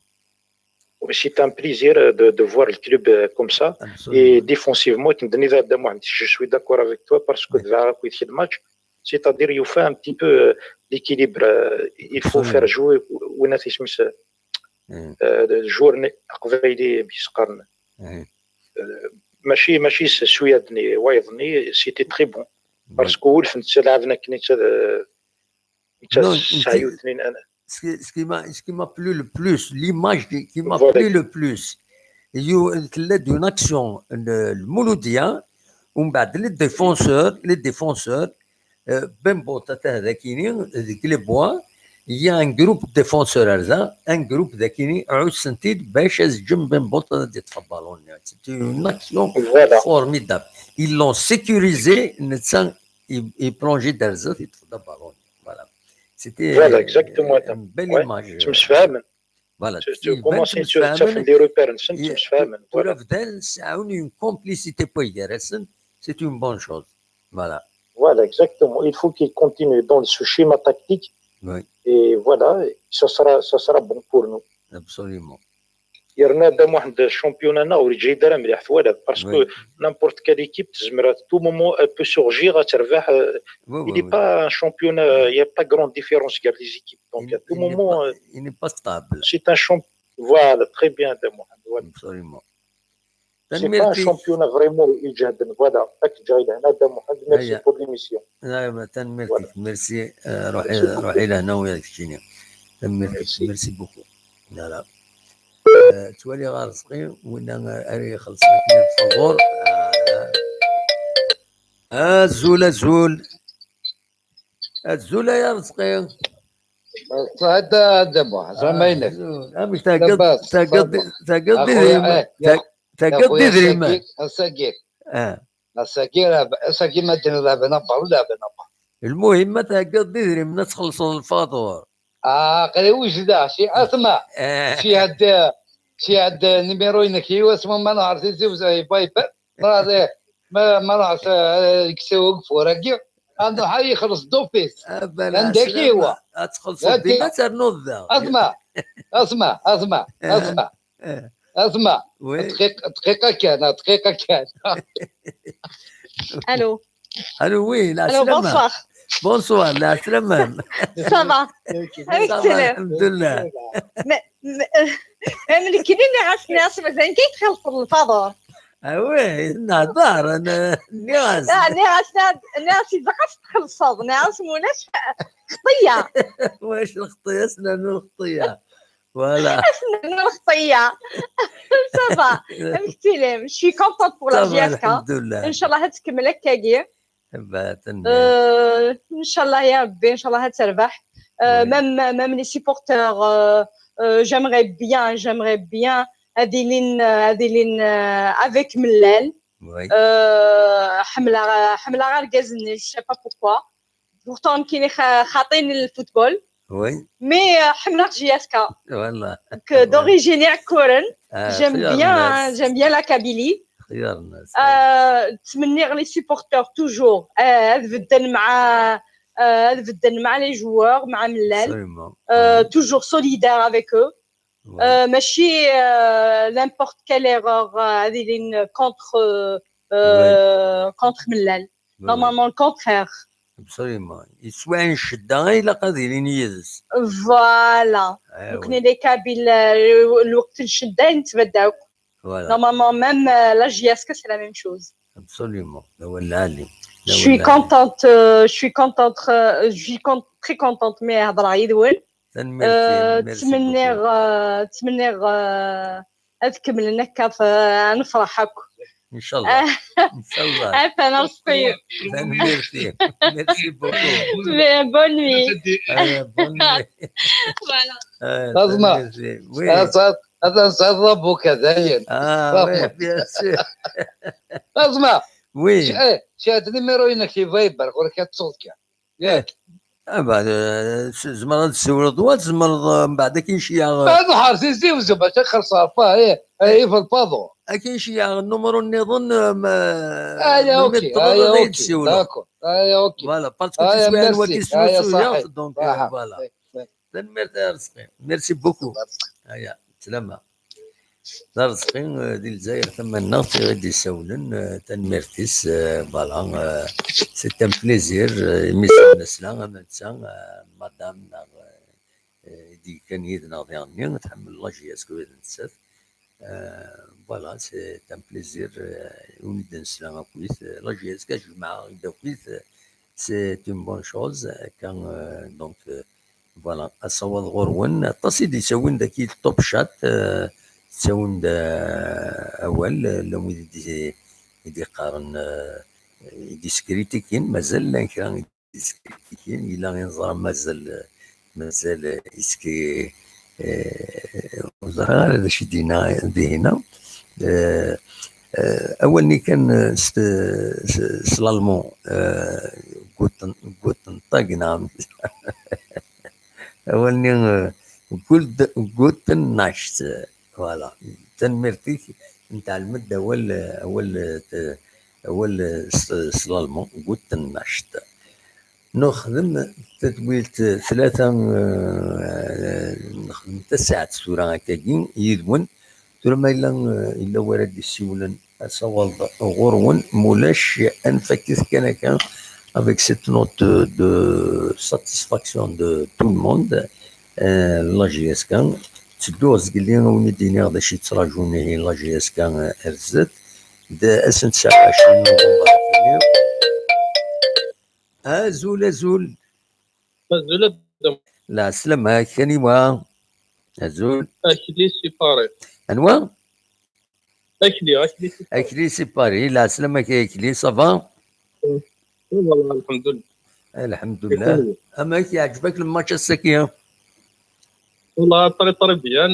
C'est un plaisir de voir le club comme ça. Absolument. Et défensivement, je suis d'accord avec toi parce que le match, c'est-à-dire il faut un petit peu l'équilibre. Il faut faire jouer الجوار قبيلي بيسقرن ماشي سويدني وايضني سيتي تري بون باسكو ولف لعبنا كني سعيو اثنين انا ce qui m'a plu le plus, l'image qui m'a plu le plus, il y a une action, le Mouloudia, on bat les défenseurs, Bembo Tata Dakini, les bois, il y a un groupe de défenseurs, un groupe Dakini, un sentier, Béchez, Jim Bembo Tata de Tfaballon. C'est une action formidable. Ils l'ont sécurisé, ils plongé dans le zone, Tfaballon. Voilà. C'était une belle image. Voilà. commences à faire des repères, une complicité c'est une bonne chose. Voilà. Voilà, exactement. Il faut qu'il continue dans ce schéma tactique. Oui. Et voilà, ça sera bon pour nous. Absolument. يرنا واحد الشامبيونانا ورجعي دار مليح في ولاد باسكو نامبورت كال ايكيب تزمر تو مومون بو سورجي غتربح il n'est pas un championnat il y a pas grande différence entre les équipes donc à tout moment il n'est pas stable c'est un champ voilà très bien de moi absolument c'est pas un championnat vraiment يجهدن voilà راك جاي لهنا د محمد ميرسي pour l'émission لا تنمرتي ميرسي روحي لهنا وياك تشيني ميرسي بوكو لا تولي غارسقي ولا اري خلصنا كنا بفابور الزول يا رزقي هذا دابا زعما مش تقضي دريمات الساقي ما درنا لعبنا با المهم تقضي دريمات تخلصوا الفاتور قال وجد شي اسمع شي هاد نيميرو كيوا اسمه ما نعرف زي بايبر ما نعرف يكسوق فوراكي عنده حي يخلص دوفيس عندك ايوا تخلص ديما ترنوض اسمع دقيقه كان الو وي لا سلامة بونسوار لا سلامة صباح الحمد لله من كنيني عرفت ناس مثلا كي تخلص الفضل وي نهضر انا الناس الناس يزقف تخلص ناس موناش خطيه واش الخطيه اسنان الخطيه فوالا اسنان الخطيه صافا فهمتي شي كونطونت بور لا جياسكا ان شاء الله تكمل هكاكي ان شاء الله يا ربي ان شاء الله تربح même les supporters j'aimerais bien Adeline avec Mlal حملة غارقازني je sais pas pourquoi pourtant كاين خاطين الفوتبول mais حملة جياسكا والله d'origine كورن j'aime bien la Kabylie تمني لي سيبورتور توجور بدن مع لي جوار مع ملال توجور سوليدار افيك او ماشي n'importe quelle erreur هذه contre ملال normalement le contraire absolument يسوى نشدها إلا قادرين يدس فوالا كنا لي كابيل الوقت الشدة نتبداو normalement même la JSK c'est la même chose absolument je suis très contente mais هضر يدول تمنى تكمل لنا كاف نفرح هكا ان شاء الله ان شاء الله انا رزقي ميرسي بوكو بون نوي فوالا هذا صاحبك هذايا اسمع وي شي هاد النيميرو هنا كي فايبر ولا كتصوت ياك بعد زمر تسول ضوات زمر من بعد كاين شي هذا حارسي زوج باش تخلص صافا هي في الباضو كاين شي النمر نظن اوكي داكور اوكي فوالا باسكو تسوي الوقت دونك فوالا تنمرت رزقي ميرسي بوكو هيا سلامة رزقي ديال الجزائر ثم النغط غادي يسولن تنمرتيس فوالا سي ان بليزير ميسان نسلا امانتا مدام دي كان يدنا ضياني نتحمل الله جياس كويت نسات فوالا سي ان بليزير ونبدا نسلا كويت لا جياس كجماعة كويت سي اون بون شوز كان دونك فوالا اصوات غورون تصيد يسوون داك التوب شات تساون اول لو يدي قارن يدي سكريتيكين مازال كان سكريتيكين الا ينظر مازال اسكي وزرا هذا شي دينا هنا اولني كان سلالمون قلت طاقنا اولني قلت ناشت فوالا تنمرتيك نتاع المد اول سلالمون قلت ناشت نخدم تدويلت ثلاثة نخدم 9 سورة هكاكين يدون ثم إلا ورد السيولن أصوال غرون مولاش أنفكت كان avec cette note de satisfaction de tout le monde لا جي اس كان تدوز قال لي وني غدا شي تراجوني لا جي اس كان ارزت دا اسن 29 نوفمبر زول زول لا سلام كاني وا زول اكلي سيباري انوا اكلي اكلي سيباري لا سلام اكلي صافا والله الحمد لله الحمد لله اما كيعجبك الماتش الساكيه والله طري بيان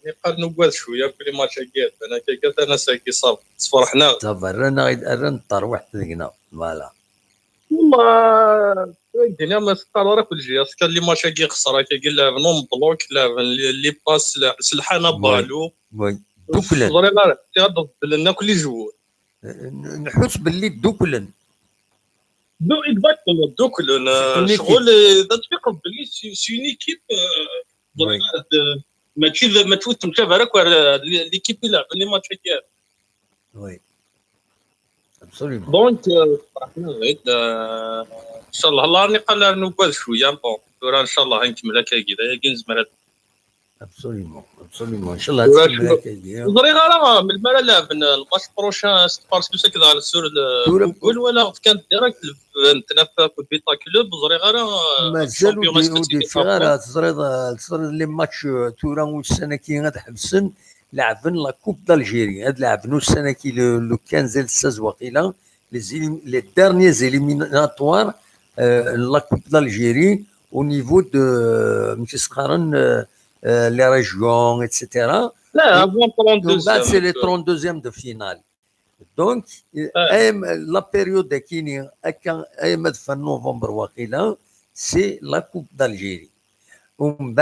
يقال نواز شويه في ماتش كيت انا كيت انا ساكي صافي فرحنا صافي رانا نطر واحد ذقنا فوالا والله الدنيا ما تقرر كل شيء كان اللي ماتش كي خسر كي لعب نون بلوك لعب اللي باس سلحانه بالو وي دوكلن زريغا تيغضب لنا كل جوور نحس باللي دوكلن دو اكزاكتومون دوكلن شغل تفيق باللي سي ايكيب ما تفوت مشابه راك ليكيب يلعب اللي ماتش كيف وي ابسوليومون دونك فرحنا غير ان شاء الله راني قال نوقف شويه بون ان شاء الله غنكمل هكا كذا نزمر ابسوليومون ان شاء الله تكمل هكا زريغا راه من المال لعب الماتش بروشان باسكو ساكد على السور جول ولا كانت ديريكت نتنافى في بيتا كلوب زريغا راه مازال ودي فيغارا تصرد لي ماتش تورا والسنه كي غتحبسن لعبن لا كوب دالجيري هاد لعبنو السنه كي لو 15 16 وقيلا لي ديرنيي زيليميناتوار لا كوب دالجيري au niveau de les régions, etc. Là, avant 32e. C'est les 32e de finale. Donc, la période qui est en novembre, c'est la Coupe d'Algérie. ومن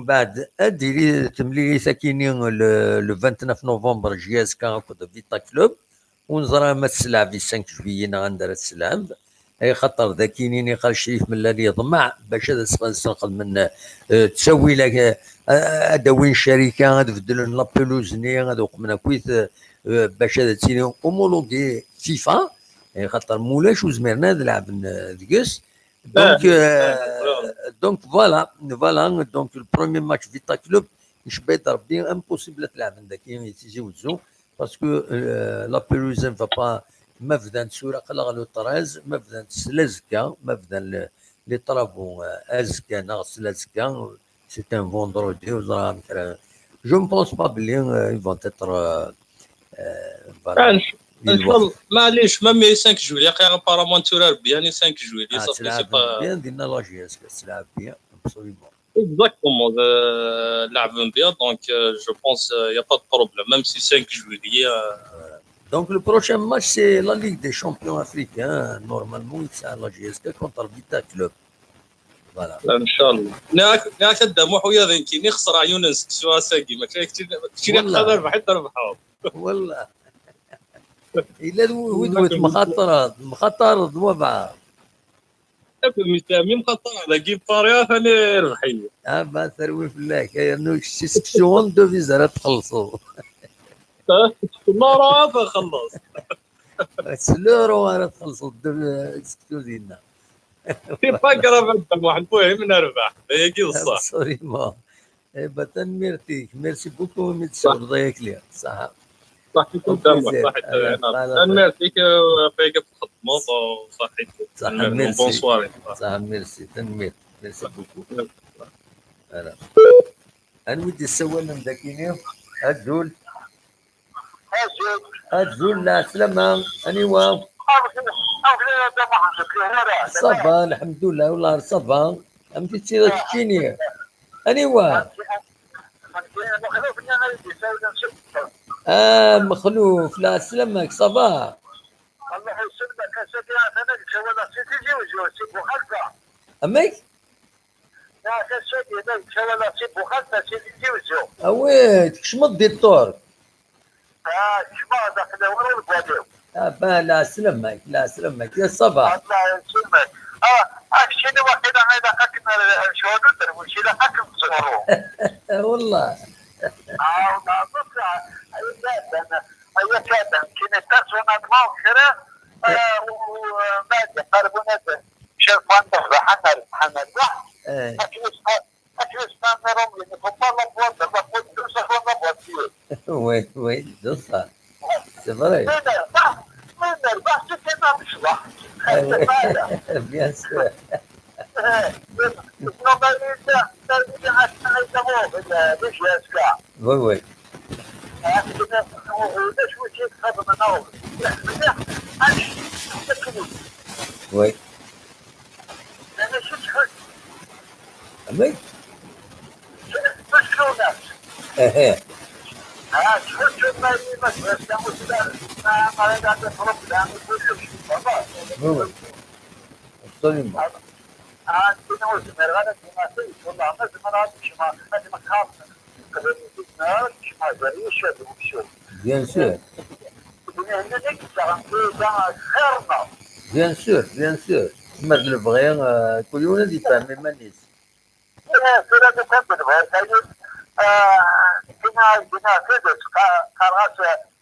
بعد اديري تملي ساكنين le 29 نوفمبر جي اس كان في فيتا كلوب ونزرا ما تسلع في 5 جويي عندها تسلع اي خاطر ذاكينيني قال شريف من اللي يطمع باش هذا تنقل من تسوي لك ادوين شركه تبدل لا بلوزني هذا وقمنا كويت باش هذا تسيني اومولوغي فيفا اي خاطر مولاش وزمرنا نلعب دقس دونك فوالا دونك البروميي ماتش فيتا كلوب يشبه يضرب بيه امبوسيبل تلعب عندك يتيجي وزو باسكو لا بلوزن فا با ما بدان سورة قلغلو طراز ما بدان سلازكا ما بدان لي طرابون ازكا ناقص لازكا سي ان فوندرودي ولا مثلا جو مبونس با بلي يفون تتر معليش ميم 5 جويل يا اخي ابارامون تورار بيان 5 جويل صافي سي با بيان دينا لا جي اس تلعب بيان ابسوليومون exactement لعب بيان دونك جو بونس يا با دو بروبليم ميم سي 5 جويل Donc le prochain match c'est la Ligue des Champions africains. Normalement c'est la GSK contre Vita Club. Voilà. ان شاء الله. ناك الدموع ويا ذنكي نخسر عيون سوا ساقي ما كاين نقدر بحد نربحهم. والله. إلا ودوت مخاطر ضوابع. مي مخطر على كيف طاريه ثاني ربحيه ما تروي في الله كاين 6 سكون دو فيزا تخلصوا مرة خلص سلورو انا تخلصوا سكتو ديالنا في فكره واحد المهم نربح هي كي الصح سوري ما تنميرتيك ميرسي بوكو ميتشو ضيق لي صح صحيت قدامك صحيت تنميرتيك فيك تخدموا صحيت صح ميرسي بونسوار صح ميرسي تنمير ميرسي بوكو انا ودي نسوي من ذاكيني الزول الزول لا سلامة انيوا صبا الحمد لله والله صبا امتي تصير تشيني انيوا مخلوف لا سلامك صبا الله يسلمك يا سيدي انا ولا سيدي وخلفه امك لا سيدي ولا سيدي وخلفه سيدي وزو اويت كش مضي الطور شما داخل ورا البوادي لا سلامك لا سلامك يا صبا الله يسلمك شنو واحد هذا حكم شهادة وشي له حكم صورو والله والله بص اي كذا كنا تسونا مؤخرة وما قربنا شرفان ده حنا وين دوسا سبري bien sûr oui oui oui امي bien sûr bien sûr bien sûr ما نبغي كل يوم ندي فاهم ما نيس كنا كده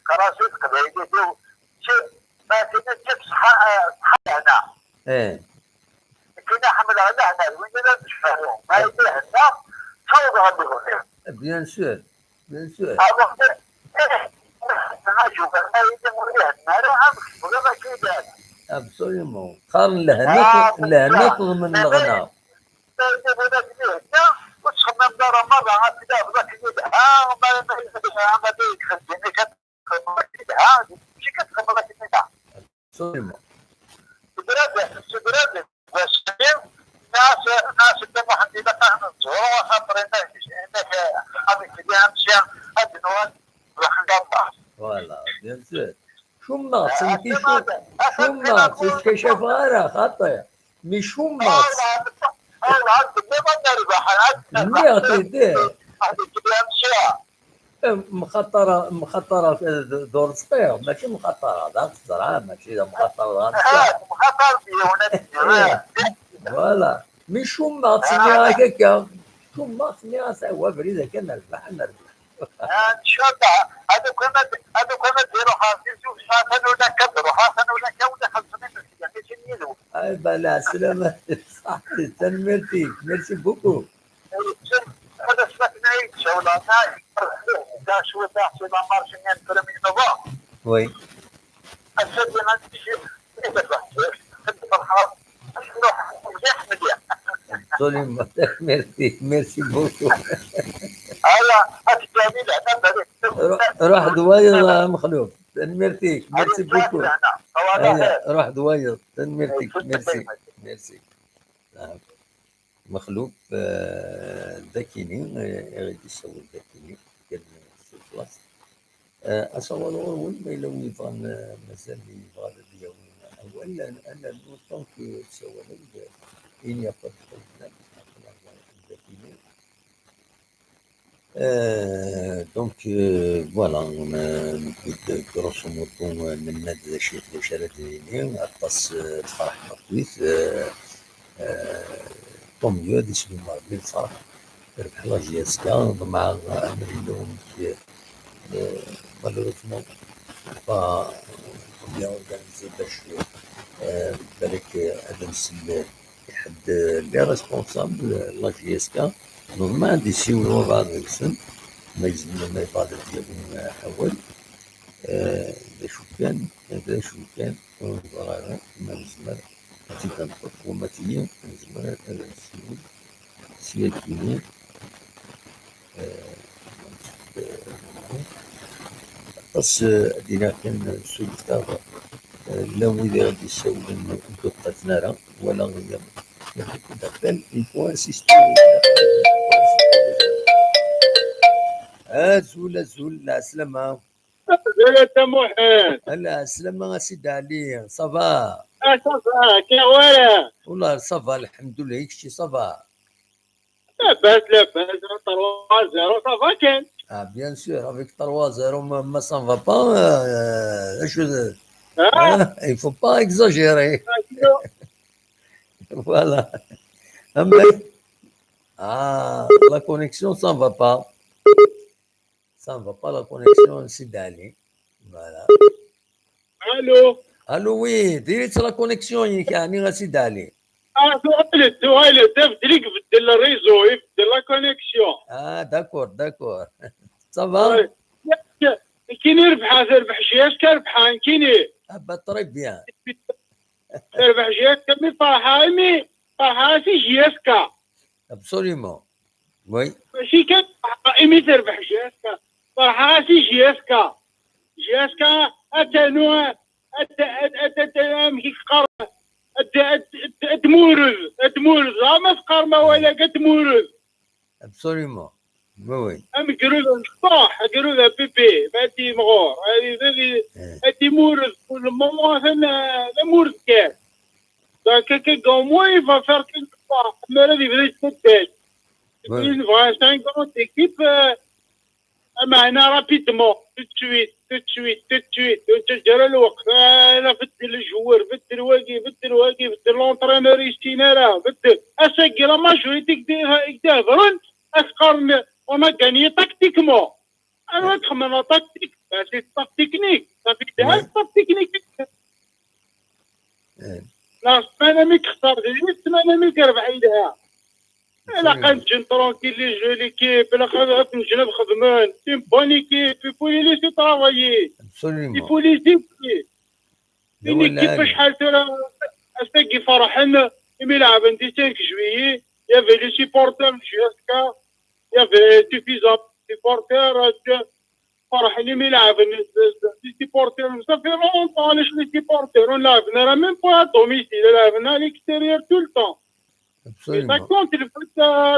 كراسي قبيله دو شيء ما كنا جبس حنا كنا حمل على هنا وين مش فاهم ما يديه الناس صوت هذول bien sûr bien sûr absolument قارن لهنا تضمن الغنى وتصمم دار مرة عاد ذاك يدها ما ديك خدمني كتخدمها شي كتخدم لك انت absolument سدراد والسلام ناس دابا حدي لك احنا نزوروا خاطر انك هذيك اللي امشي هاد النوال راح نقطع فوالا بيان سور شوما سميتي شوما كيشاف غير خاطر مي شوما مخطرة في دور صغير ماشي مخطرة ذاك الزرعة ماشي مخطرة فوالا مي شوما تسميها هكاك شوما تسميها سوا بريدة كان نربح ان شاء الله هذا كنا ديروا حاسيسو حسن ولا كبروا حسن ولا كودا خلصنا يعني بلا سلامة صح تنمرتي ميرسي بوكو هذا سمعنا ان شاء الله دا شو دا شو ما مارش من كلام النظام وي السد ما تجي ميرسي بوكو روح دواير مخلوق تنمرتيك ميرسي بوكو روح دواير تنمرتيك ميرسي مخلوق ذكيني غادي يصور ذكيني كان سيكلاس اصور اول ما لو يبغى مازال يبغى اليوم اول انا نوطن كو تصور il n'y a pas de problème donc voilà on a grosso modo من هذا الشيء اللي شريته لي عطس فرح مطويت طون ميو هادي سمي مربي بصراحة ربح لا جي اس كا مع أمريلون مالوروسمون با بيان أورغانيزي باش بالك هذا نسل حد لي ريسبونسابل لا جي اس كا نورمال عندي يسيولو بعض السن ما يلزمنا ما يفاضل ديالهم أول شو كان هذا شو كان ضرر ما نزمر هاتي كنطبق وماتيا نزمر السيول سيال كينيا بس دينا كان سولتا لا ويلي غادي يساول نكوطاتنا راه ولا غير داخل الفوا سيستم زول السلامة زول محمد هلا السلامة سيدي علي صافا صافا كي احوالك والله صافا الحمد لله هيكشي صافا لاباس 3-0 صافا كان bien sûr avec 3-0 mais ça ne va pas il faut pas exagérer voilà la connexion ça ne va pas la connexion c'est d'aller voilà allô oui direct la connexion يعني c'est d'aller سؤال تبدلك بدل الريزو يبدل لا كونيكسيون داكور صافا كيني ربح جياش كربحان كيني تري بيان ربح جياش كمي فرحة سي جياسكا ابسوليومون وي ماشي كان إيمي تربح جياسكا فرحة سي جياسكا أتنوى مكي قرب تمورد ما فقرمة ولا كتمورد ابسوليومون وي قرود صح قرود بيبي فاتي مغور هذه مورد كل مواسم لا مورد كاع داك كوموي يفا فير كل صح ما هذه بدات تتاج une vraie 50 équipe معنا رابيدمون توت وتجرى الوقت انا بدل الجوار بدل واقي بدل لونترينور يشتينا راه بدل اساكي لا ماجوريتي كدافرن اسقرن وما غاني تاكتيكمون انا تخمم لا تاكتيك سي تاكتيكنيك صافي داز تاكتيكنيك لا سمانه مي كختار سمانه مي كربح عليها لا كنجي ترونكيل لي جو ليكيب لا غنمشي نخدم تيم بون ايكيب يفو لي ليسي طرافايي يفو لي سيبي une équipe شحال ترى اساكي فرحان يلعب عندي 5 جويي يافي لي سيبورتور جيسكا يافي سوفيزون سيبورتور فرحانين يلعب لي سيبورتور صافي لونطون علاش لي سيبورتور لعبنا راه ميم با دوميسيل لعبنا على الاكستيريور تو الطون كونت الفوت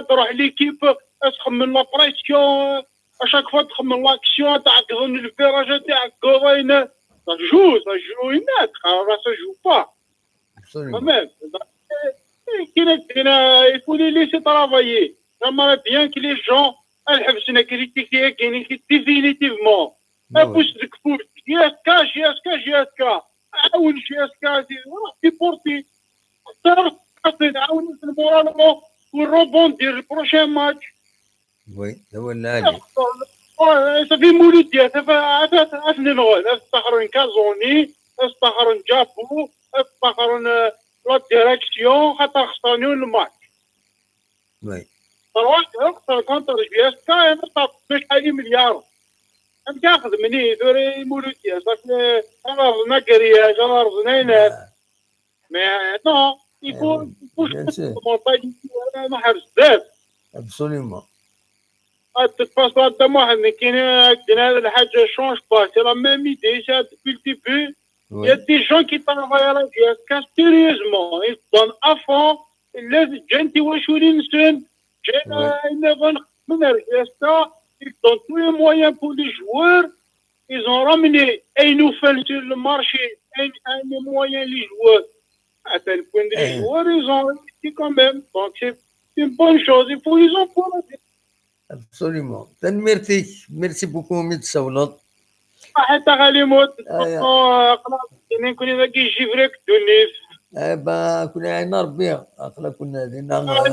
تروح ليكيب تخمم لا بريسيون اشاك فوا تخمم لاكسيون تاع كون الفيراج تاعك كوين ça joue une autre, ça joue pas. Quand même. Il faut les laisser travailler. J'aimerais bien que les gens aient critiqué définitivement. Pousse de coupe. GSK. C'est porté. Ça pour rebondir le prochain match. Oui, c'est vrai. صافي مولودية أثني نغول أستخرن كازوني أستخرن جابو أستخرن لا ديريكسيون خاطر خسرانيون الماتش وي خسر كونتر جياسكا نطلب شحال مليار أنت تاخذ مني دوري مولودية صافي أنا رزنا كرياج أنا رزنا ينات مي نو يفو ما حرز بزاف ابسوليومون تتباس قدام واحد كاين عندنا هذا الحاجه شونج با سي لا ميم ايدي سا ديبي الديبي يا دي جون كي طرافاي على جياسكا سيريوزمون يدون افون لازم جانتي واش ولي نسن جانا نبغى من جياسكا يدون تو لي مويان بور لي جوار ils ont ramené un nouvel sur le marché un moyen les joueurs à tel point de les joueurs ils ont réussi quand même donc c'est une bonne chose il faut ils ont pour Absolument. Merci beaucoup, Mitsaoulot. حتى غالي موت خلاص كاين كون ذاك يجيفريك تونس كنا عينا ربي اخلا كنا دينا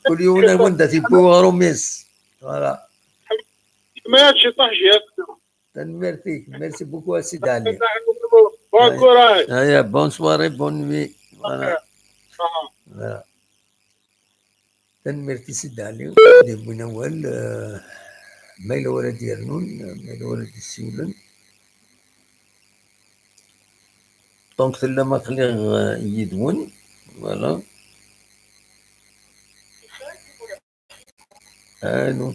كل يوم نوندا تيبو روميس فوالا ما شطح جهتك تنمرتيك ميرسي بوكو سيدي علي بون كوراج هيا بون سواري بون نوي فوالا تنمرتي سيدي علي دي منول ما إلا ورا ديالنون ما إلا ورا ديسيولن دونك تلا ما خليه يدون فوالا الو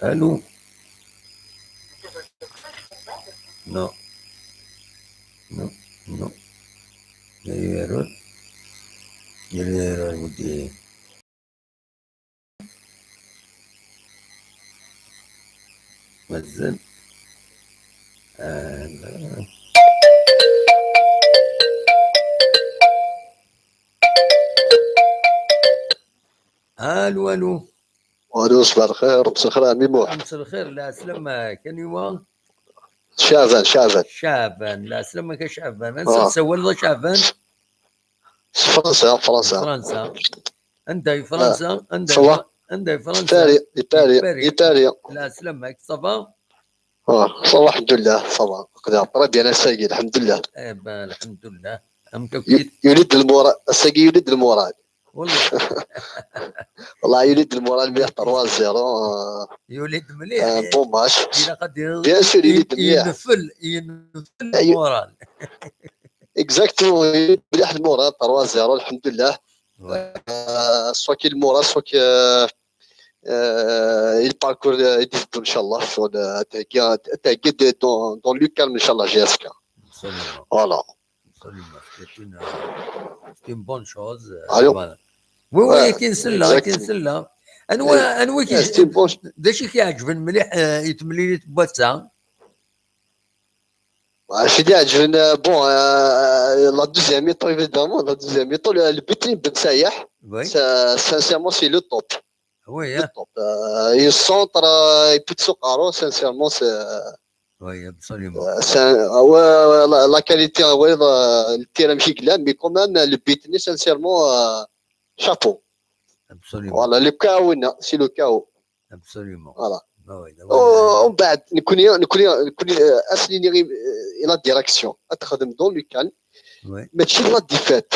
الو نو نو نو يا ودي مازال الو الو الو صباح الخير مساء الخير عمي موح مساء الخير لا سلامك ايوا شعبان لا سلامك شعبان نسول ولا شعبان فرنسا انت في فرنسا انت في فرنسا ايطاليا لا سلامك صافا صافا الحمد لله صافا قدر بيان الساقي الحمد لله الحمد لله يولد المورال الساقي يولد المورال والله والله يولد المورال 103-0 يولد مليح بون ماتش بيان سور يولد مليح ينفل المورال اكزاكتومون يولد مليح المورال 3-0 الحمد لله سواكي المورال سواكي الباركور يدير ان شاء الله شغل تاكيد دون لو كالم ان شاء الله جي اس كا فوالا سي اون بون شوز وي كاين سله انواع داكشي كيعجبني مليح يتملي بواتسا اش اللي عجبني بون لا دوزيام ميطو ايفيدامون لا دوزيام ميطو البيتين بن سايح سانسيرمون سي لو توب Oui, hein. Il centre, il peut se carrer, sincèrement, c'est. Oui, absolument. La qualité, ouais, le terrain giglant, mais quand même, le business, sincèrement, chapeau. Absolument. Voilà, le chaos, c'est le chaos. Absolument. Voilà. ومن بعد نكون اسني الى الديريكسيون اتخدم دون لو كان ماشي لا ديفات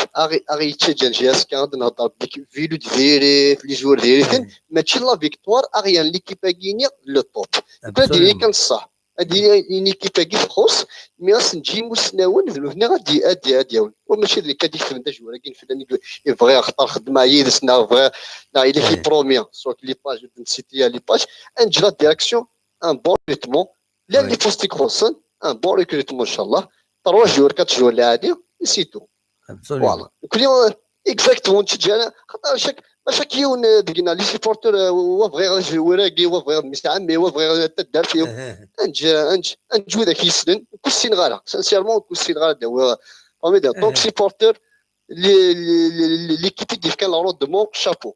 اغي تشجع جي اس كان نهضر بك فيلو ديالي في لي جوار ديالي ماشي لا فيكتوار اغيان ليكيب غيني لو توب هادي كان الصح هادي ليكيب غي خص مي اصلا نجي مسناون هنا غادي وماشي اللي كديك في نتا جوار كاين فلان يبغي يختار خدمه يدسنا فغي لا il est premier soit les pages de cité les pages un la direction un bon rythme là les postes croissant un bon recrutement inchallah 3 jours 4 jours l'année et c'est tout voilà كل يوم exactement تجانا خاطر شاك يوم دقينا لي سيبورتور هو بغى وراقي هو بغى مستعمي هو بغى تدار فيه انج ذاك يسلن كل سين غالا سانسيرمون كل سين غالا هو فهمي دونك سيبورتور ليكيب اللي كان لا روندمون شابو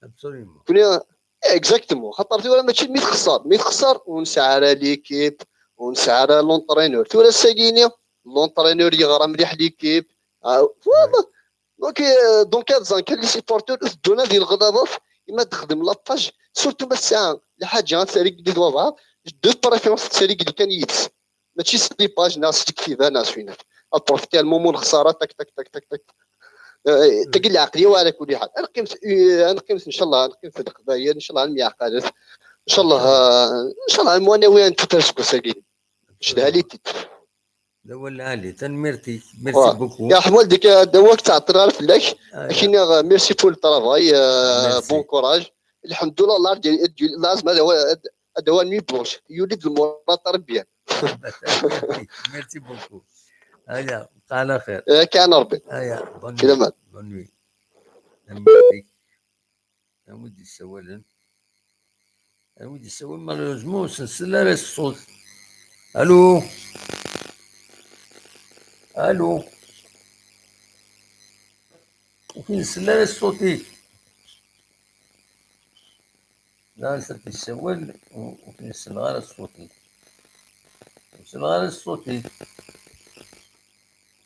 ابسوليومون كنا اكزاكتومون خاطر تقول ماشي مي تخسر ونسعى على ليكيب ونسعى على لونطرينور تقول ساكيني لونطرينور يغرى مليح ليكيب دونك هذا كان لي سيبورتور دونا ديال الغضاضات اما تخدم لاباج سورتو ما الساعه لحاجه تسالي اللي دوابا دو بريفيرونس تسالي اللي كان يدس ماشي سي باج ناس كيفا ناس فينا ابروفيتي المومون الخساره تك تك تك تك تك تقل العقليه وعلى كل حال انا قيمت ان شاء الله نقيم في القضايا ان شاء الله على عقالات ان شاء الله المعنويه تترسكو ساكين شدها لي الاول علي تنميرتي ميرسي بوكو يا حمول ديك دواك تاع الطرار فلاك كاين ميرسي بور الطرافاي بون كوراج الحمد لله الله لازم هذا هو المي بونش يولد المواطن ربيان ميرسي بوكو هيا على خير كان ربي هيا سلامات بونوي نمرتي ودي السوالن ودي السوالن مالوزمون سلسله الصوت الو الو وفين السلالة الصوتي لا نسلك السوال وفين السلغارة الصوتي السلغارة الصوتي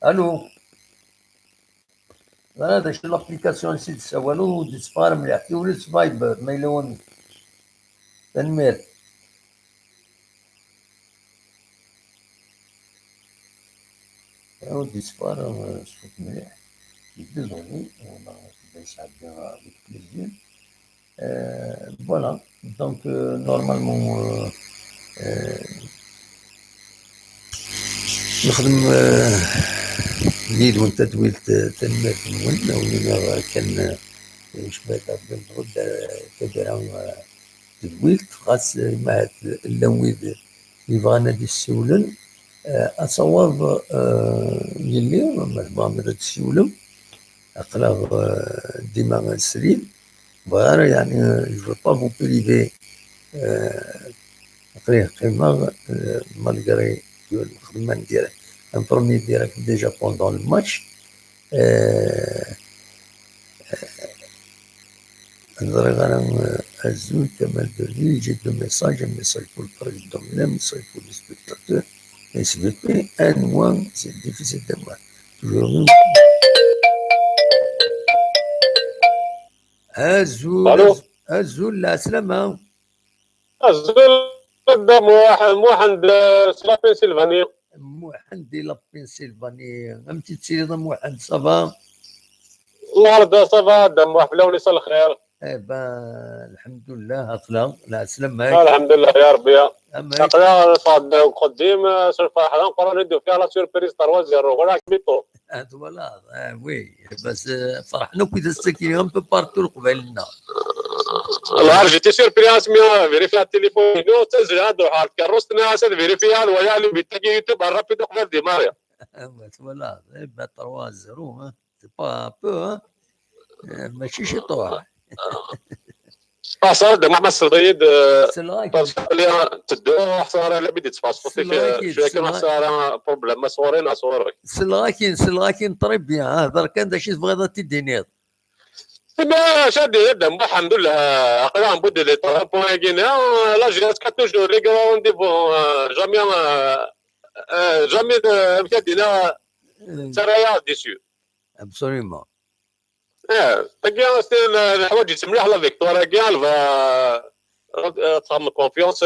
الو هذا شنو لابليكاسيون نسيت سوالو ديسبار مليح تولد فايبر ما يلون تنمير او ديسبار صوت مليح désolé on a ça bien avec plaisir voilà donc normalement نخدم ليل وانت دويلت تنمير ولنا ولينا كان شبات غدا كبيرة دويلت خاص مع اللويد يبغانا دي السولن أصواب يلي ما تسولم أقلاب ديما سليم بغير يعني جو با فو بريفي قيمة مالغري الخدمة نديرها ان برومي ديريكت ديجا بوندون الماتش نضرب انا الزول كمال برلي جيت له ميساج بور البريزيدون لا ميساج بور لي سبيكتاتور SVP N1 c'est difficile de voir toujours الزول لا سلامة الزول قدام موحد لا بنسلفانيا موحد دي لا بنسلفانيا امتي تسيري موحد صافا النهارده صافا دام موحد بلاوني صال الخير الحمد لله اطلع لا سلامك الحمد لله يا ربي اقلا صاد قديم سرفا حنا نقرا نديو فيها لا سوربريز 3-0 ولا كميتو فوالا وي بس فرحنا كي تستكين ان بو بارتو قبالنا والله جيتي سوربريز مي فيريفي التليفون نو تنزل هذا حال كروستنا اسد فيريفي ويا اللي بيتجي يوتيوب رابيدو قبل ديماريا فوالا با 3-0 سي با بو ماشي شي طوح صار دابا مع الصديد تدو خساره على بديت تفاصل شويه كان خساره بروبليم صورين صورك سلاكين طريب بيان درك انت شي تبغي تديني ما شادي دابا الحمد لله اقرا نبدل لي طراب بوينكينا لا جيرات كاتوجور لي كراوند ديفون جامي مكادينا سرايا ديسيو ابسوليومون تلقى الحوايج يتملح لا فيكتوريا كاع تخدم كونفيونس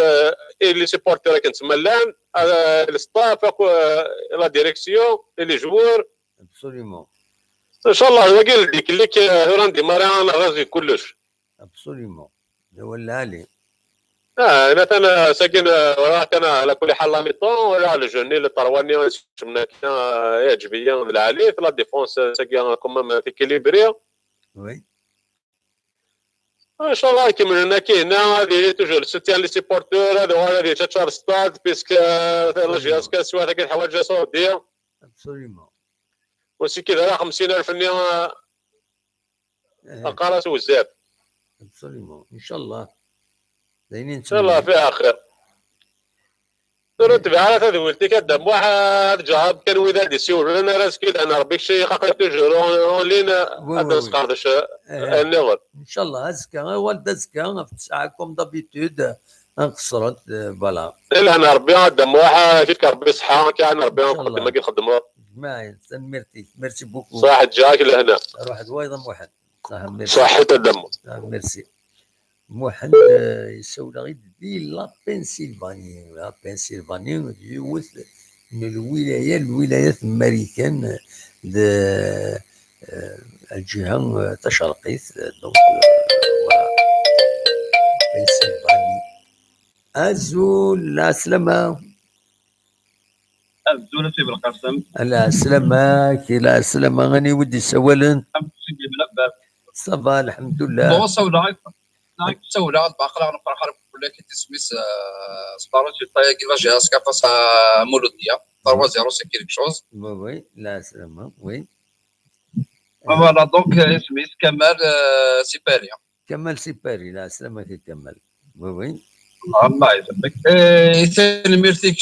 لي سيبورتور كنتسمى اللان الستاف لا ديريكسيون لي جوور ابسوليومون ان شاء الله قال ديك ليك راندي ماريان غازي كلش ابسوليومون ولا علي انا ساكن وراك انا على كل حال لا ميطون ولا على جوني لي طرواني شمنا يعجبيا العالي في لا ديفونس ساكن كومام تيكيليبري وي ان شاء الله كيما هنا كاينه هذه توجور سوتيان لي سيبورتور هذا هو اللي تشار ستاد بيسك الجهاز كاسوا هذاك الحوايج سعوديه ابسوليومون وسي كذا 50,000 نيا القرص والزاب ابسوليومون ان شاء الله زينين ان شاء الله فيها خير درت بعرف هذا ولتي كدام واحد جاب كان وداد يسول انا راسكي انا ربي شي قاقت توجور لينا هذا نسقردش النظر ان شاء الله ازكى والد ازكى في ساعكم دابيتود انقصرت فوالا الا انا ربي قدام واحد فيك ربي صحه كان ربي نقدم ما كنخدموا جماعه ميرسي بوكو صح جاك لهنا واحد وايضا واحد صحة الدم ميرسي موحد يسوي غير دي لا بنسلفانيا يوث من الولايات الامريكان الجهه تشرقية دونك بنسلفانيا الزول لا سلامة الزول سي بالقسم لا سلامة كي لا سلامة غني ودي سوالن صافا الحمد لله بون سولا سولا باقلا نفرح كل كي تسميس سبارو تي طايق لا جهاز كافاس مولوديا 3-0 سي كيلك شوز وي لا سلامة وي فوالا دونك اسميس كمال سيباري كمال سيباري لا سلامة كمال وي الله يسلمك ثاني ميرسيك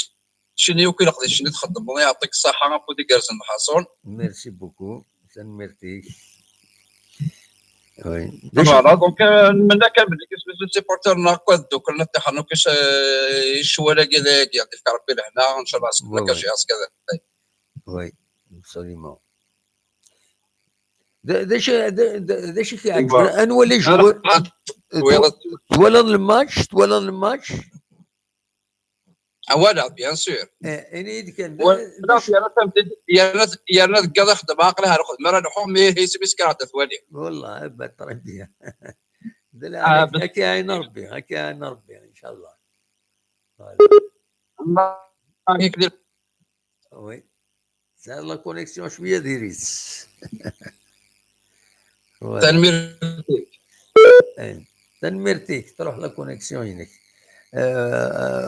شنو كي نقدر شنو تخدم الله يعطيك الصحة ودي كارزن محصول ميرسي بوكو ثاني ميرسيك وي فوالا دونك نتمنى كامل كيسميتو سيبورتور ناكو دوك نتحنو كاش الشوالا كاع يعطيك ربي لهنا ان شاء الله سكن لك جهاز كذا وي ابسوليومون داش كيعجبك انوا لي جوار تولى الماتش voilà bien sûr انا كان يا ناس قاعد خدم عقلها ناخذ مرة نحوم هي سبيس كانت ثواني والله بتربيه هكا عين ربي ان شاء الله وي صار لا كونيكسيون شويه ديريس تنميرتيك تروح لا كونيكسيون هناك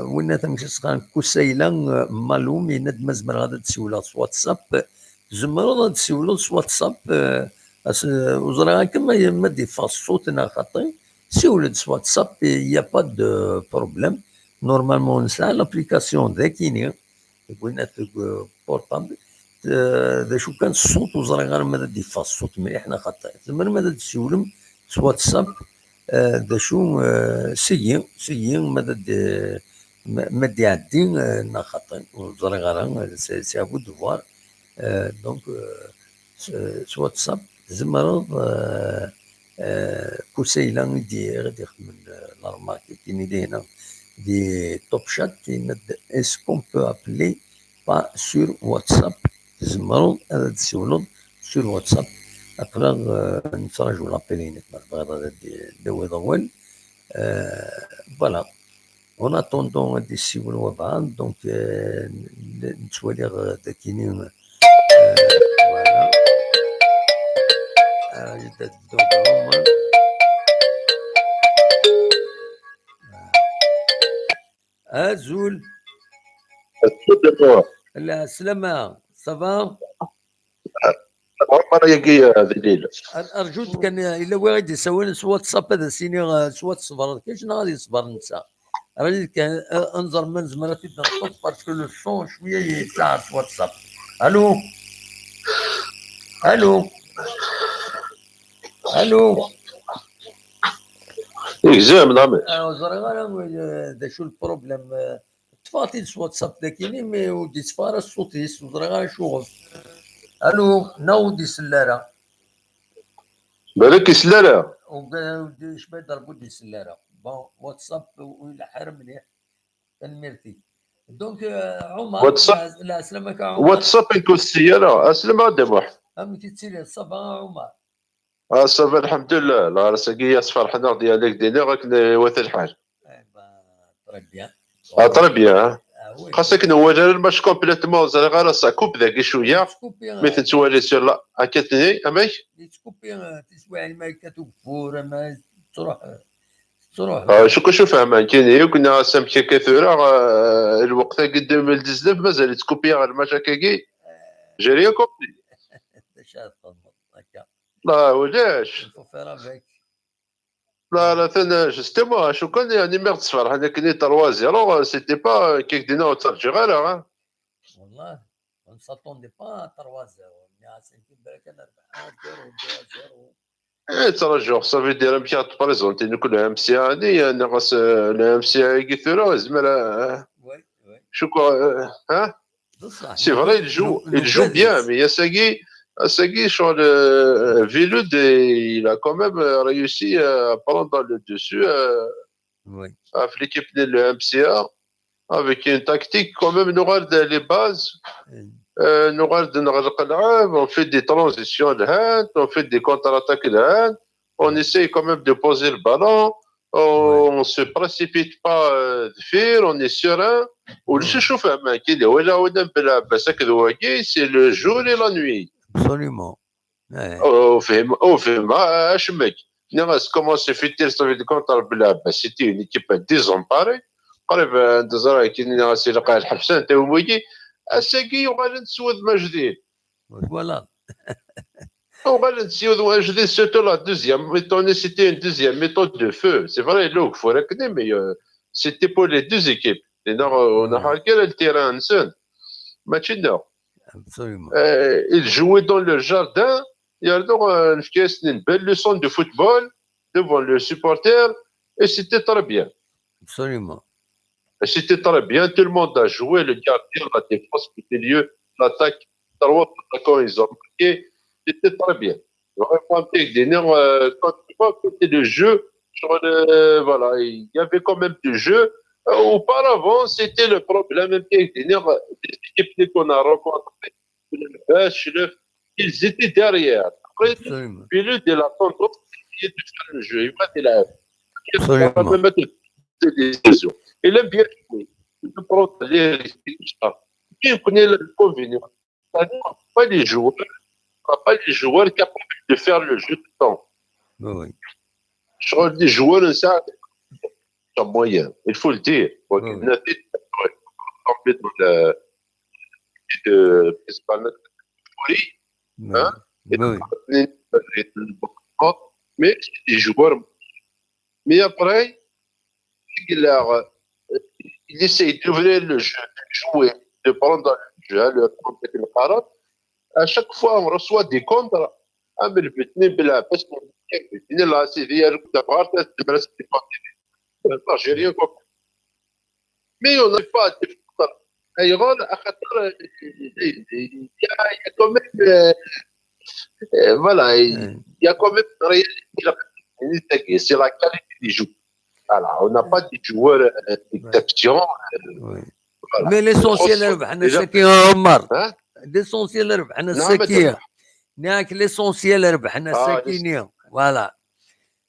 وين تمشي سخان كسيلا مالوم يند مزمر غادا تسولها واتساب زمروا تسولوا واتساب وزرا كما ما ديفاس صوتنا خاطي سولد واتساب يا با دو بروبليم نورمالمون نسى لابليكاسيون ذاكيني وين بورطابل ذا شو كان الصوت وزرا غير ماذا ديفاس الصوت مليح حنا خاطي زمر ماذا تسولم واتساب ذا شو سيي ما ديعدي نا خاطر وزرا غير سي ابو دوار دونك واتساب زمرض كوسيلا غادي يخدم الارماكي كاين لي هنا دي توب شات اسكون بو ابلي با سور واتساب زمرض هذا تسولو سور واتساب ابرا نتراجعو لابيلينات بغيت داوي ضوال فوالا اون اتوندون غادي يسيولوا بعض دونك نتوالي داكينين زول لا السلامة صافا ارجوك كان الا واحد يسوي واتساب هذا سيني سوات صبر كاش غادي يصبر نسى راجل كان انظر من زمرتي نطق باسكو لو سون شويه يتاع واتساب الو اكزام نعم دا شو البروبليم تفاصيل واتساب داكيني مي ودي تفارس صوتي وزرا شغل الو ناودي سلاره بالك سلاره ودي شبه ضربوا دي سلاره بون واتساب ولا حار مليح تنميرتي دونك عمر واتساب لا سلامك عمر واتساب يكون السياره اسلم هذا واحد كي تسير صافا عمر صافا الحمد لله لا راسكي اصفر حنا ديالك دينا راك واث الحال طري بيان خاصك نواجه الماتش كومبليتمون زعما غير ساكوب ذاك شويه مثل توالي سير لا هكا اماك تسكوبي تسوى الملكه وكفور ما تروح شوف فاهمان كاين كنا سامحي كثيره الوقت قد 2019 مازال تكوبي غير الماتش هكاكي جاريه كوبي لا ولاش لا ثنا جوستومون شو كان يعني ميرد صفر حنا كني 3-0 سيتي با كيك دينا وترجي غير والله on s'attendait pas à 3-0 mais à 5 بالك انا 4-0 ترجع صافي دير مشي تبريزونتي كل ام سي هادي ناقص الام سي كيثورا زعما شو ها سي فري الجو بيان مي Sagui, sur le Vilud, il a quand même réussi à prendre le dessus à l'équipe de l'MCA avec une tactique quand même, nous regarde les bases, nous regarde on fait des transitions, on fait des contre-attaques, on essaye quand même de poser le ballon, on ne se précipite pas de faire, on est serein. C'est le jour et la nuit. Absolument. Comment se fait-il c'était une équipe désemparée. Voilà. C'était la deuxième méthode, c'était une deuxième méthode de feu. C'est vrai, mais c'était pour les deux équipes. On a regardé le terrain seul. Match nord. Absolument. Il jouait dans le jardin. Il y a une belle leçon de football devant le supporter et c'était très bien. Absolument. C'était très bien. Tout le monde a joué. Le gardien, la défense, le milieu, l'attaque. 3 attaquants, ils ont marqué. C'était très bien. Vraiment, quand tu vois côté de jeu, voilà, il y avait quand même du jeu. Auparavant, c'était le problème des équipes qu'on a rencontrées. Ils étaient derrière. Après, le pilote de la tendance, c'est de faire le jeu. Il va te la Absolument. mettre des décisions. Il aime bien jouer. Il peut prendre les risques, tout ça. Puis, il connaît l'inconvénient. C'est-à-dire, pas les joueurs capables de faire le jeu tout le temps. Oui. Je crois que les joueurs, ça, c'est moyen. Il faut le dire. Mais c'est des joueurs. Mais après, il essaye d'ouvrir le jeu, de jouer, de prendre le jeu, le contact le parade. À chaque fois, on reçoit des contres. Mais le petit بلا parce qu'on dit là c'est hier d'abord j'ai rien compris. Mais on n'arrive pas à défendre. Il y a quand même voilà, il y a quand même réalité, c'est la qualité des joueurs. Voilà, on n'a pas des joueurs d'exception. Voilà. Mais l'essentiel ربحنا السكية عمر. L'essentiel ربحنا السكية. ناك l'essentiel ربحنا السكينة. فوالا.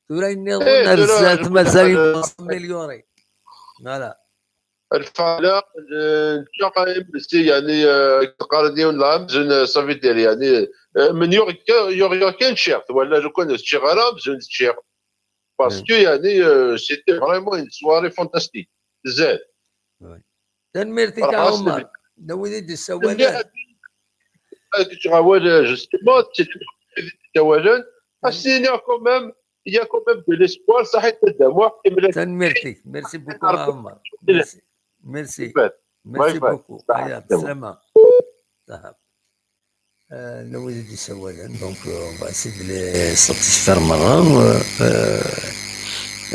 ترى نظن رزات مازال مليوري. فوالا. الفعل يعني تقارنيون العام زون صافي يعني من يوغ كان شيخ ولا لو كان الشيخ غرام زون الشيخ باسكو يعني سيتي فريمون اون سواري فانتاستيك بزاف. تنميرتك عمر نودي السوالات تغاول جوستومون تواجد السينيا كومام il y a quand même de l'espoir صحيح تدمع تنميرتك ميرسي بوكو عمر ميرسي بوكو هيا بالسلامة صاحب نودي السوالات دونك on va essayer de les satisfaire مرة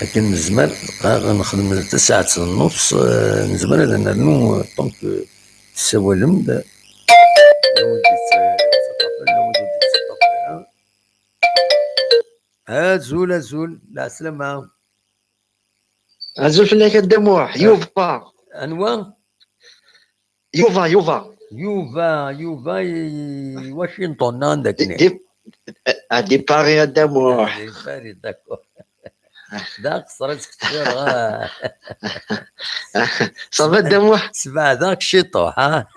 لكن نزمر غنخدم حتى الساعة 9:30 نزمر لأنه طونك السوالم زول لا سلامة زول فينك الدموع يوفا أنواع يوفا واشنطن عندك دي باري الدموع دي باري داكور داك صرت كثير صافا الدموع سبع داك شيطوح ها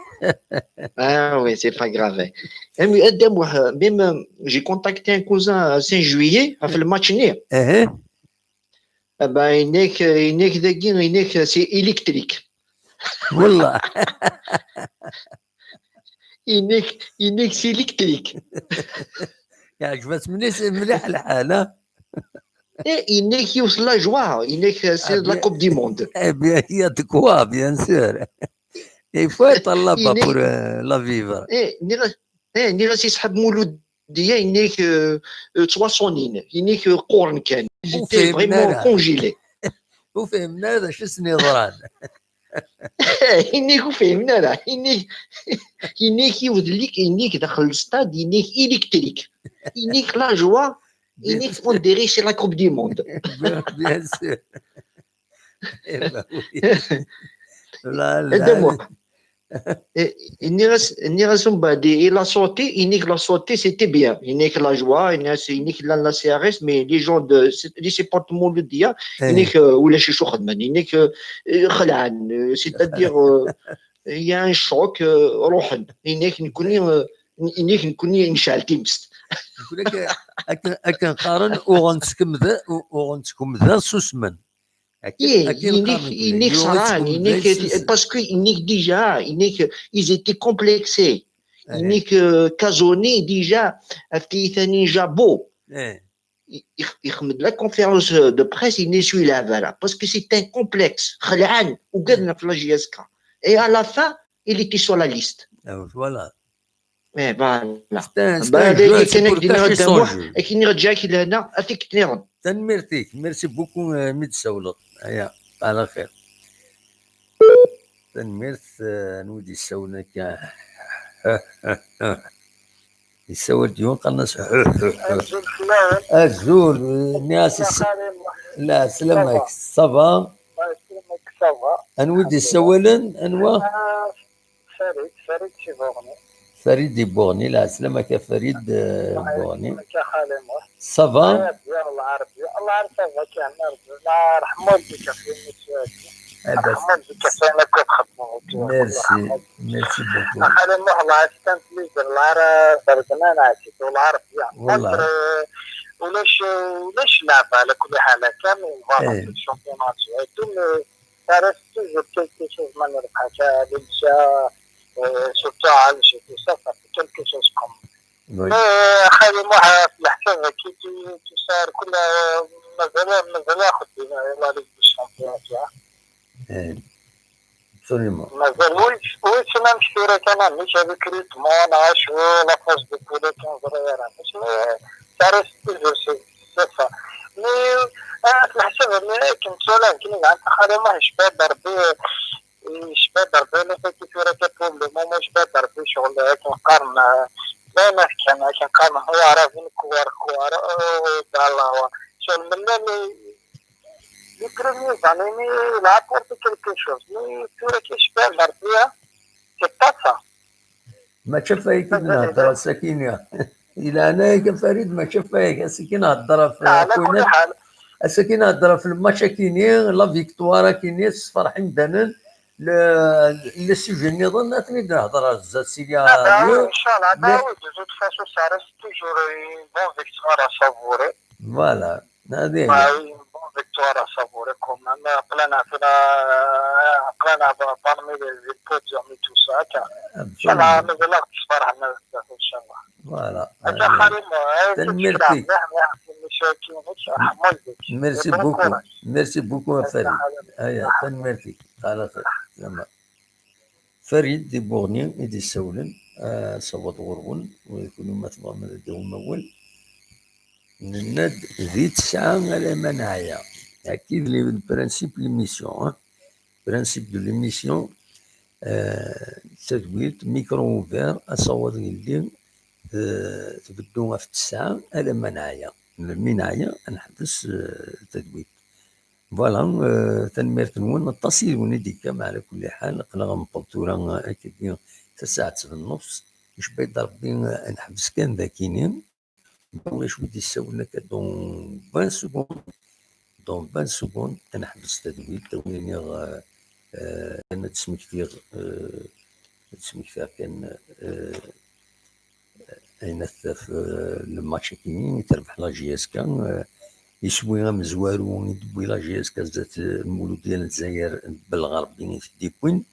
Ah oui, c'est pas grave. Même j'ai contacté un cousin à Saint-Juillet, a fait le match né. Ben, c'est électrique. Wallah. c'est électrique. يعجبك مليح الحال إنك يوصل لا جوا إنك سي لا كوب دي موند. هي تكوا بيان سور. Il faut être là-bas pour la vivre. ني راسي صحاب مولود ديالي إنك تواصونين إنك قورن كان جيتي فريمون كونجيلي. وفهمنا هذا شو سنيضران. إنك فهمنا لا إنك يودليك إنك داخل الستاد إنك إلكتريك إنك لا جوا إنك فونديري سي لا كوب دي موند. بيان سور. لا il a sauté, c'était bien. Il a la joie, il a la CRS, mais les gens de les supportements le dia, c'est-à-dire il y a un choc روحن إنك نكوني نشعل تيمست. نقول لك أكنقارن أغنسكم ذا سوسمن. Parce que déjà, ils étaient complexés. Casonné déjà, déjà beau. La conférence de presse, il est celui-là, parce que c'est un complexe. Et à la fin, il était sur la liste. Voilà. Mais voilà. ميرسي بوكو متسولط هيا على خير تنميرت نودي السولك يسوي ديون قناص الزول ناس لا سلامك صافا انودي السولن انوا فريد شيفورني فريد بورني لا سلامك فريد بورني صافا الله عارف كان الله رحمه والديك في رحمه والديك فينا كنخدموا ميرسي بوكو خالي الله استنت لي الله بردنا ناسي والله عارف والله وليش لعبة على كل حال كامل فوالا في الشامبيونات جواتهم تعرف توجور كيلكو شوز ما نربحها لنسا سورتو عالجي تو سافا كيلكو شوز كوم خالي موها في الحساب كي تصار كلها مازال ياخد لا ليغ دي الشامبيونات ابسوليومون مازال ويش ما مشتري كان مش هذيك ريتمون عاش لا فاز دو بولي كان صغيرة مش تعرف توجور صفة مي في الحساب كنت سؤال كنت عن خالي ما يشبه ضربي لا كيف راكبهم لو ما يشبه ضربي شغل كنقارن لا ما كان كنقارن هو عارفين كوار الله شغل من لي بريمير زاني مي لا بورت كيلكو شوز مي كورا كيشبه ضربي كتاسا ما شفايك نهضر السكينة إلى أنا كفريد ما شفايك السكينة هضر في حال السكينة هضر في الماتش كيني لا فيكتوارا كيني فرحين دانن للسجن نظن أتني نهضر الزاد سيليا إن شاء الله داود زود فاسو سارس توجور بون فيكتوار سافوري فوالا هذه بون فيكتوار سافوري كوم أنا قلنا بارمي لي بوديوم تو سا إن شاء الله مازال تصبر على إن شاء الله فوالا ميرسي بوكو فريد هيا تنمرتي خلاص زعما فريد دي بورني يدي السولن صوت غربون ويكونوا مثلا من الدوم اول الند ذي 9 على منايا اكيد لي البرانسيب ليميسيون برانسيب دو ليميسيون تدويت ميكرو اوفير اصوت اللي تبدوها في 9 على منايا المنايا نحبس تدويت فوالا تنميرت نون نتصل ونديك على كل حال قنا غنبطوره اكيد 9 النص مش بيد ربي نحبس كان ذاكينين واش ودي يسولنا دون 20 سكوند تنحبس تدويت توني انا تسميك فيه كان اين في الماتش كيني تربح لا جي اس كان يسوي مزوارو يدوي لا جي اس كا زات المولود ديال الجزائر بالغربي في ديكوين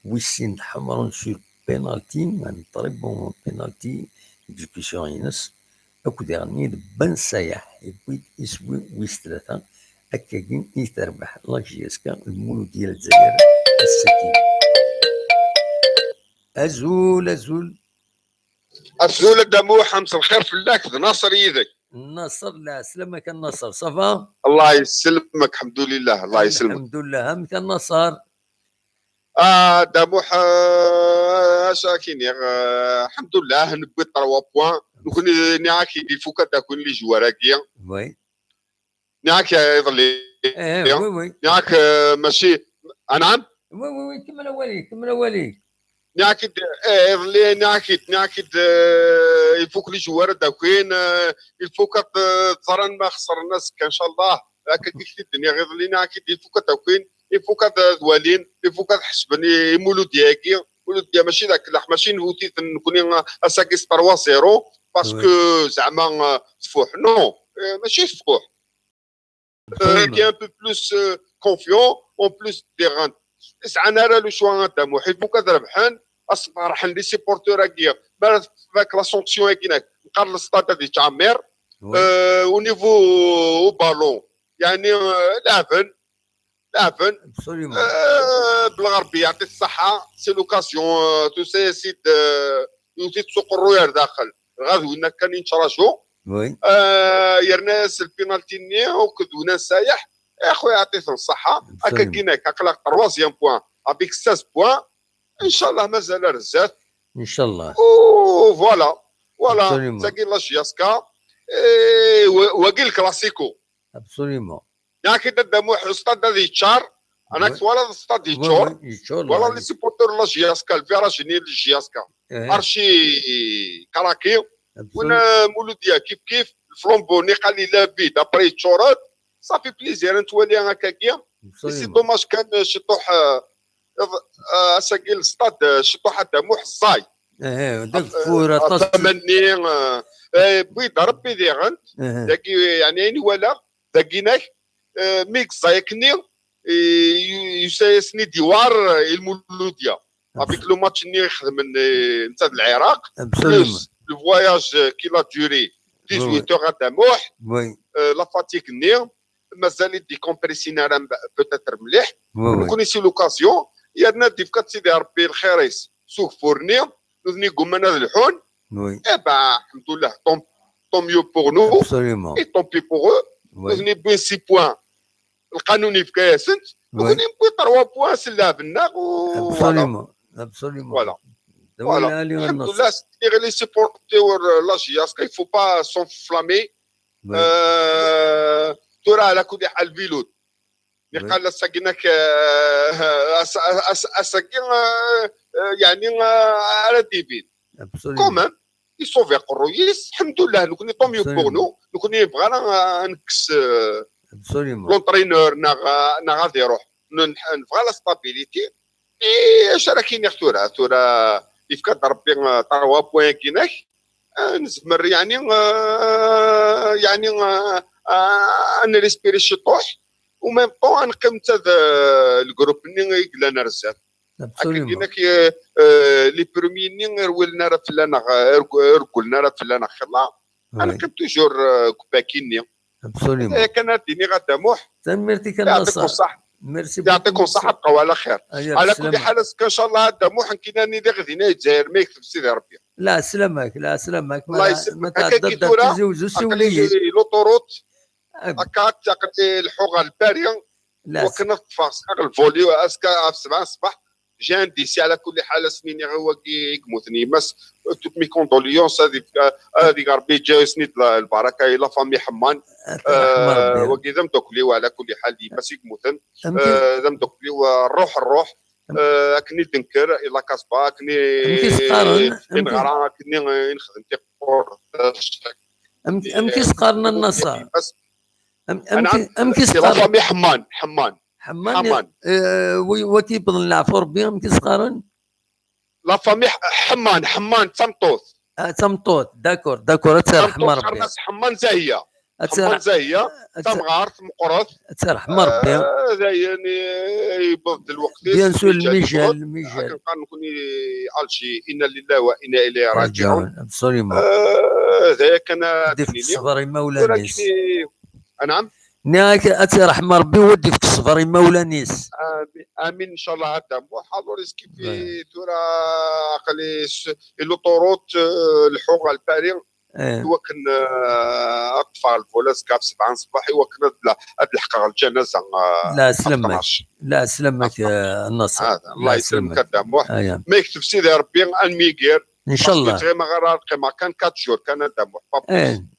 ويسين حمر سور بينالتي من طريق بون بينالتي اكزيكسيون ينس اكو ديرني بن سايح يسوي ويس 3 هكاكين يتربح لا جي اس كا المولود ديال الجزائر السكين الزول دمو حمص الخير في اللاكد ناصر يدك النصر لا سلامك النصر صافا الله يسلمك الحمد لله الله يسلمك الحمد لله همك النصر دموح ساكن الحمد لله نبغي 3 بوان نكون نياكي دي فوكا تكون لي جواراكيا وي نياكي يضلي وي نياك ماشي نعم وي كمل اولي ناكد ناكد يفوك لي جوار داكوين يفوك تزرن ما خسر الناس ان شاء الله هكا كيف الدنيا غير لي ناكد يفوك داكوين يفوك دوالين يفوك حسبني مولود دياكي مولود ديا ماشي داك اللحم ماشي نوتي نكون اساكي 3-0 باسكو زعما تفوح نو ماشي تفوح كي ان بو بلوس كونفيون اون بلوس ديغان اسعنا لو شوا تاعو حيت بوكا ربحان اصبح لي سيبورتور هكيا فاك لا سونكسيون هكيناك نقار السطاد دي تعمر او نيفو بالون يعني لعبن بالغربيه يعطي الصحه سي لوكاسيون تو سي سيد يوتي تسوق الروير داخل غادوينا كان ينشراشو وي يرناس البينالتي ني وكدونا سايح يا خويا يعطيك الصحه هكا كيناك هكا 3 بوان افيك 16 بوان ان شاء الله مازال رزات ان شاء الله فوالا فوالا تاكي لا جياسكا وكيل كلاسيكو ابسوليمون يعني كي تدموح استاد هذه تشار انا كنت ولا استاد يتشور ولا لي سيبورتور لا جياسكا الفيراجيني للجياسكا ارشي كراكي وانا مولوديا كيف الفلومبوني قال لي لا في دابري تشورات صافي بليزير نتولي هكاكيا سي دوماج كان شطوح اساكيل ستاد شطوح دموح الصاي داك فورة تمني بيض ربي ديغن داكي يعني ولا داكيناك ميكس زايكني يسايسني ديوار المولوديا افيك لو ماتش ني يخدم نتا العراق بلوس لو فواياج كي لا دوري 18 اور دموح لا فاتيك ني مازال ديكومبريسينا بوتيتر مليح كونيسي لوكاسيون يا نادي فكات سيدي ربي الخيريس سوق فورني نوذني قمنا الحون اي با الحمد لله طون ميو بور نو اي طون بي بور او نوذني بوين 6 بوان القانوني في كاسنت نوذني بوين 3 بوان سلابنا ابسوليمون فوالا فوالا الحمد لله غير لي سيبورتور لا جياسكا il faut pas s'enflammer ترى على كل حال فيلود قال ساكنك اساكين يعني على ديفين كومان يصوفي قرويس الحمد لله نكوني طوميو بورنو نكوني بغانا نكس لونترينور نا غادي يروح نبغى لا ستابيليتي اش راه كاين تورا يفكر ربي 3 بوين كيناك نزمر يعني انا ريسبيري شطوح وميم طون نقيم حتى الجروب ني يقلانا رزاف كاينك لي بروميي ني ولنا راه فلانا ركولنا راه فلانا خلا انا كنت توجور كباكيني ابسوليمون كان ديني غدا موح تمرتي كنصح ميرسي يعطيكم الصحه بقاو على خير على كل حال ان شاء الله هذا موح كاين اللي غدينا الجزائر ما يكتب سيدي ربي لا سلامك لا سلامك الله يسلمك ما تعدد تزوج سوليين لوطوروت هكاك تاقتي الحوغه الباريه وكنا تفاص الفوليو اسكا في 7 الصباح جا نديسي على كل حال سنيني هو كي يموتني بس توت مي كوندوليونس هذيك ربي جا يسند البركه لا فامي حمان وكي ذم تاكليو على كل حال بس يموتن ذم تاكليو الروح كني دنكر الى كاسبا كني نغرا كني نخدم تيقور ام كيسقرنا النصر ام كيسقر فامي حمان وتيبض العفور بهم كيسقرن لا فامي حمان تمطوط داكور تسرح حمار بهم حمان زاهيه تمغار مقرط تسرح حمار بهم يعني يبض الوقت بيان سور الميجال كان نكون الشي انا لله وانا اليه راجعون ابسوليمون هذا كان ديك الصبر مولانيس نعم ناك اترحم ربي ودي في الصبر مولانيس امين ان شاء الله هذا حاضر اسكي في ترى قلي لوطوروت الحوغه الباري وكن اطفال فولاس كاب 7 صباحي وكن الحق الجنازه لا سلامك النصر الله يسلمك الدموح ما يكتب سيدي ربي الميغير ان شاء الله غير ما غير القيمه كان 4 جور كان الدموح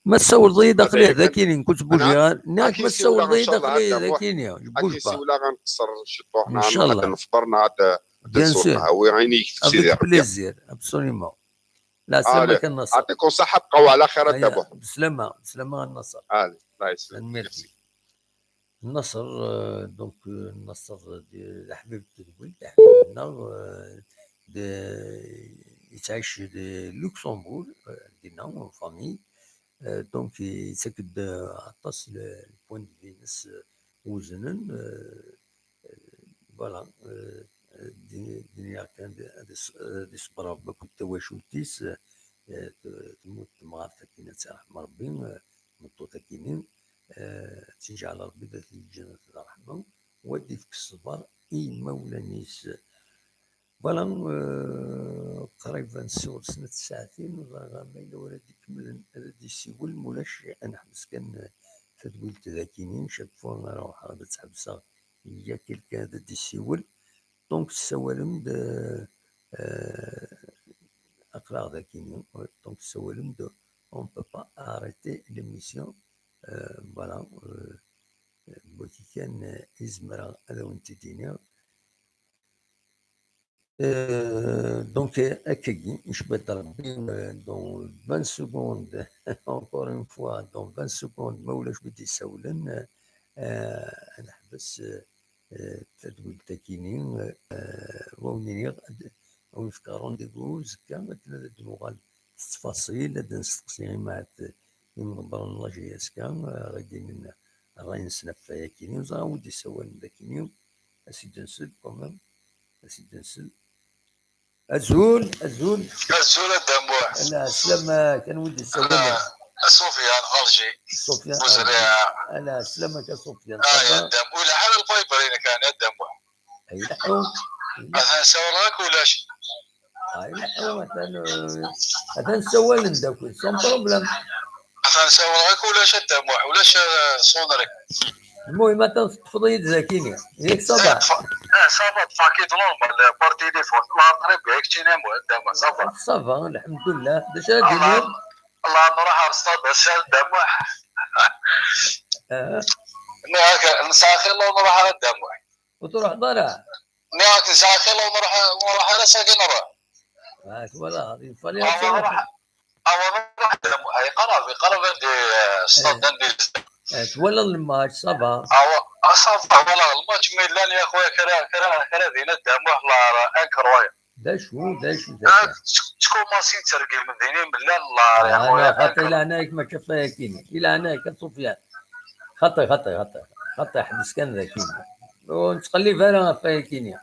ما تسول ضي داخليه ذاكيني كنت بوجي ناك ما تسول ضي داخليه ذاكيني بوجي ولا غنقصر شطوحنا ان شاء الله نفطرنا هذا بيان سور هو عيني يكتب سيدي ربي بليزير ابسوليمون لا سلامك النصر يعطيكم صحه بقاو على خير الدموح بسلامه النصر الله يسلمك النصر دونك النصر حبيب التدوين حبيبنا يتعيش لوكسمبورغ دينا فامي دونك يتاكد عطاس البوان دي ناس وزنن فوالا الدنيا كان دي صبرا بكل تواشوتيس تموت مغارتا كينا تاع ربي مطوطا كينين تنجي على ربي ذات الجنة الرحمة ودي فيك الصبر اي مولانيس فوالا قريبا نسول سنة ساعتين ما إلا ولا يكمل هذا يسيول مولاش أنا حبس كان تدويلت ذاكينين شاك فوا نروح هذا تحبسها هي كيلك هذا يسيول دونك السوالم نقرا ذاكيني دونك سوالم دو اون بو با اريتي ليميسيون فوالا بوكي كان يزمر هذا وانت ديني دونك هكاكي نشبت ربي دون 20 سكوند اونكور اون فوا دون 20 سكوند ما ولاش بدي يسولن نحبس تدويل تاكيني ونيغ ونفكرون ديكوز كان نوغال التفاصيل هاد نستقسي مع يمضبر الله جياسكا غادي من راهي نسنف فيا كيني وزرا ودي سوال داكيني اسيدي نسد كومام اسيدي نسد أزول الدموع. لا سلامة كان ودي سوال سفيان غرجي سفيان مزرعة. أنا سلامك يا سفيان. يا الدم ولا على الفايبرين كان يا الدموع. أي لحو. مثلا سوالك ولا شيء. أي لحو مثلا سوال نداكل سون بروبلم. مثلا سوالك ولا شيء الدموع ولا شيء صونرك. المهم مثلا تفضل يد زاكيني ياك صباح. صافا باكيت نورمال بار تيليفون لا قريب هيك تي نيمو الدموع صافا. صافا الحمد لله باش دير. الله نروح على الصاد باش الدموع. ناك نساخي الله نروح على الدموع. وتروح ضرع. ناك نساخي الله نروح على ساقي نروح. هاك ولا هذه فلي نروح الدموع هاي قرب عندي صاد عندي. تولى الماتش صافا. صافا والله الماتش ميلان يا خويا كرا دينا الدموع الله انكرويا. دا شو شكون ماسين ترقي من دينين بالله الله يا خويا. انا خطي الى هناك ما شفت كيني الى هناك سفيان خطي حبس كان ذاكيني ونتخلي فانا فايكيني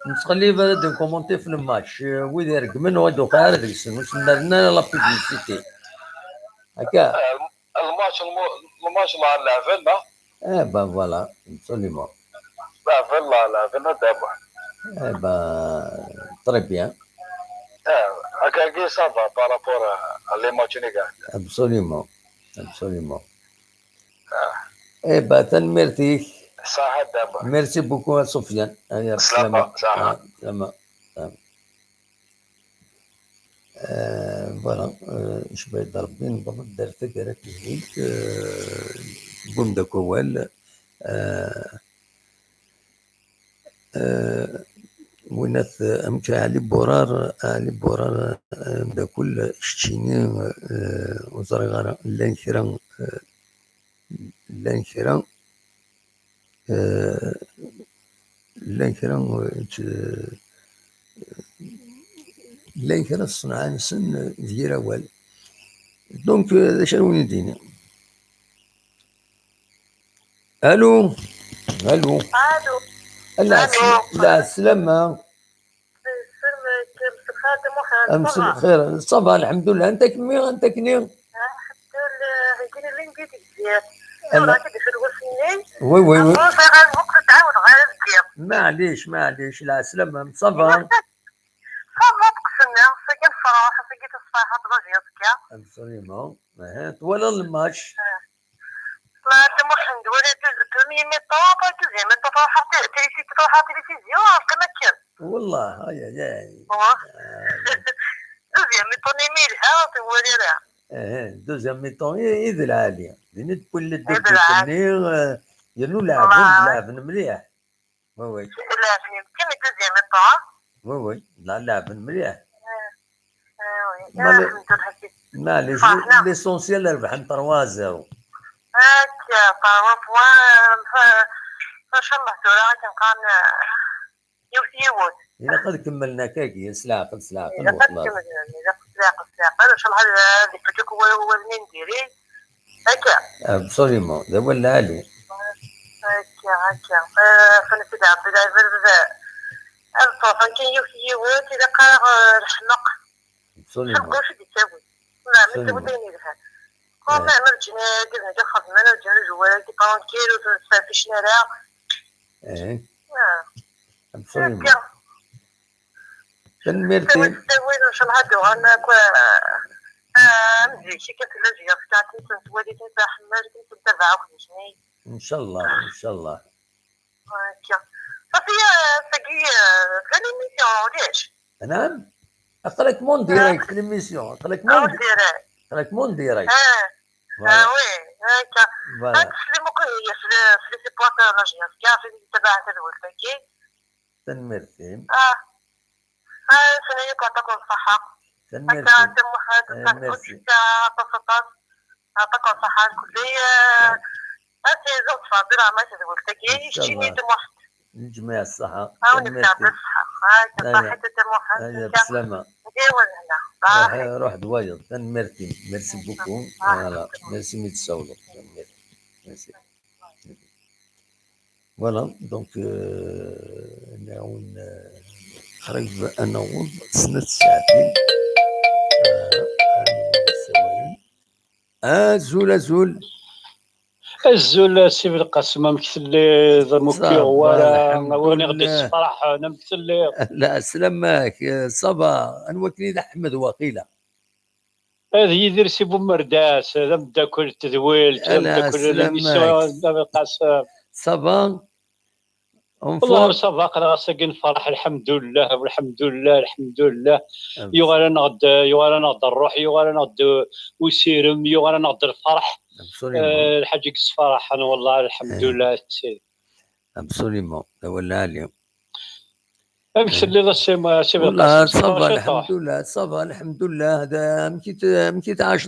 نتخلي فانا دو كومونتي في الماتش ويدي يرقمن ودو خير ديك السن واش درنا لا بيبليسيتي هكا الماتش مع لافينا با فوالا ابسوليمون لافينا دابا تري بيان هكا صافا بارابور لي ماتش ني كاع ابسوليمون تنميرتيك صح دابا ميرسي بوكو سفيان سلامة فوالا اش باغي ربي نضرب دارتك راك هيك بوم داك وال وينات امشي علي بورار دا كل شتيني وزرغارة لانشران الصنعان سن ديال اول دونك شنو نديني الو لا سلامة امس الخير صباح الحمد لله انت كني الحمد لله هيجيني اللي نجيك بزاف راك في الوسنين وي تعاود غير معليش لا سلامة صباح صافا تقسمنا ساكن الصراحه ساكن الصحه بلاجيتك ابسوليمون ولا الماتش لا تمحن دولي تمي ميطا تزي ميطا تروح تلفزيون كما كان والله هاي تزي ميطا نميلها تولي راه دوزيام ميطون إذ العالية ديني تقول للدكتور ينو لعبن مليح وي لعبن يمكن دوزيام ميطون وي لا لعبن مليح معليش ليسونسيال ربحنا 3-0 هكا 3 ان شاء الله ترى كنقان يوت إلا قد كملنا كاكي سلاقل إلا قد كملنا ان شاء الله هذيك فتك هو وزنين ديري هكا ابسوليمون دابا ولا علي هكا فنسيت عبد العزيز الصوفان كاين يوت إذا قال الحنق ابسوليمون واش يتساوي لا ما تساوي لها ما مرجنا كذا خدمنا نرجع جوال كي طونكيل وفي الشارع ابسوليمون تنميرتي وين ان شاء الله هادو انا مزيان شي كتلاجي فتاتي تنسوالي تنسى حماج تنتبعو كلشي ان شاء الله هكا صافي ساقي في ليميسيون ليش نعم أقلك مون ديريكت ليميسيون أقلك مون ديريكت أقلك مون ديريكت وي هاك نسلمك هي في لي سيبواتور لا جياسكا في اللي تبعت الولتكي تنمرتي ثانيا كنعطيكم الصحة تنمرتي هكا تموحد يعطيكم الصحة كلي هاتي زوج فاضل عملت الولتكي يشتيني تموحد الجميع الصحة عاوني بتاع الصحة هاك صحة تموحد هيا بسلامة دير هنا روح دوايض تنمرتي ميرسي بوكو فوالا ميرسي ميت سولو ميرسي فوالا دونك نعاون قريب نوض سنة ساعتين زول الزول سي بالقاسم مثل لي ضرموكي ورا وانا غادي الصفراح انا مثل لي لا سلامك صبا انوكني احمد وقيله هذه يدير سي بومرداس هذا بدا كل التذويل بدا كل ليميسيون بالقاسم صبا والله صافا انا راسك نفرح الحمد لله والحمد لله الحمد لله يغالا نغد الروح يغالا نغد وسيرم يغالا نغد الفرح الحاج يكس فرح انا والله الحمد لله سي ابسوليمون ولا اليوم امشي اللي سي والله صافا الحمد لله صافا الحمد لله هذا مكي تعاش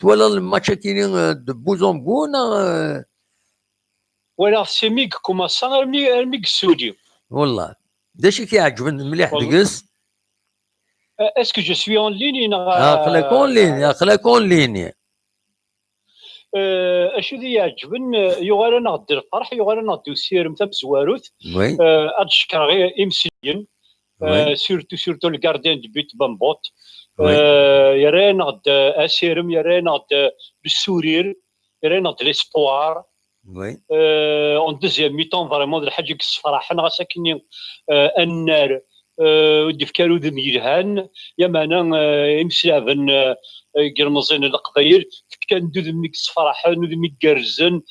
تولى الماتش كاينين بوزون بونا ولا سي ميك كوما سان ميك سوديو والله داش كيعجبني مليح دقس اسكو جو سوي اون ليني اقلك اون ليني اقلك اون ليني اشو ذي يعجبن يغالا نغد الفرح يغالا نغد سيرم تاع بزواروت اتشكر غير امسيين سورتو الكارديان دو بيت بامبوت يرى نغد اسيرم يرى نغد بالسورير يرى نغد ليسبوار اون دوزيام ميتون فريمون الحاج يكس فرح انا ساكنين النار ودي فكارو ذم يلهان يمانا يمسلافن قرمزين القبايل كان دو ذم يكس فرح ذم يقرزن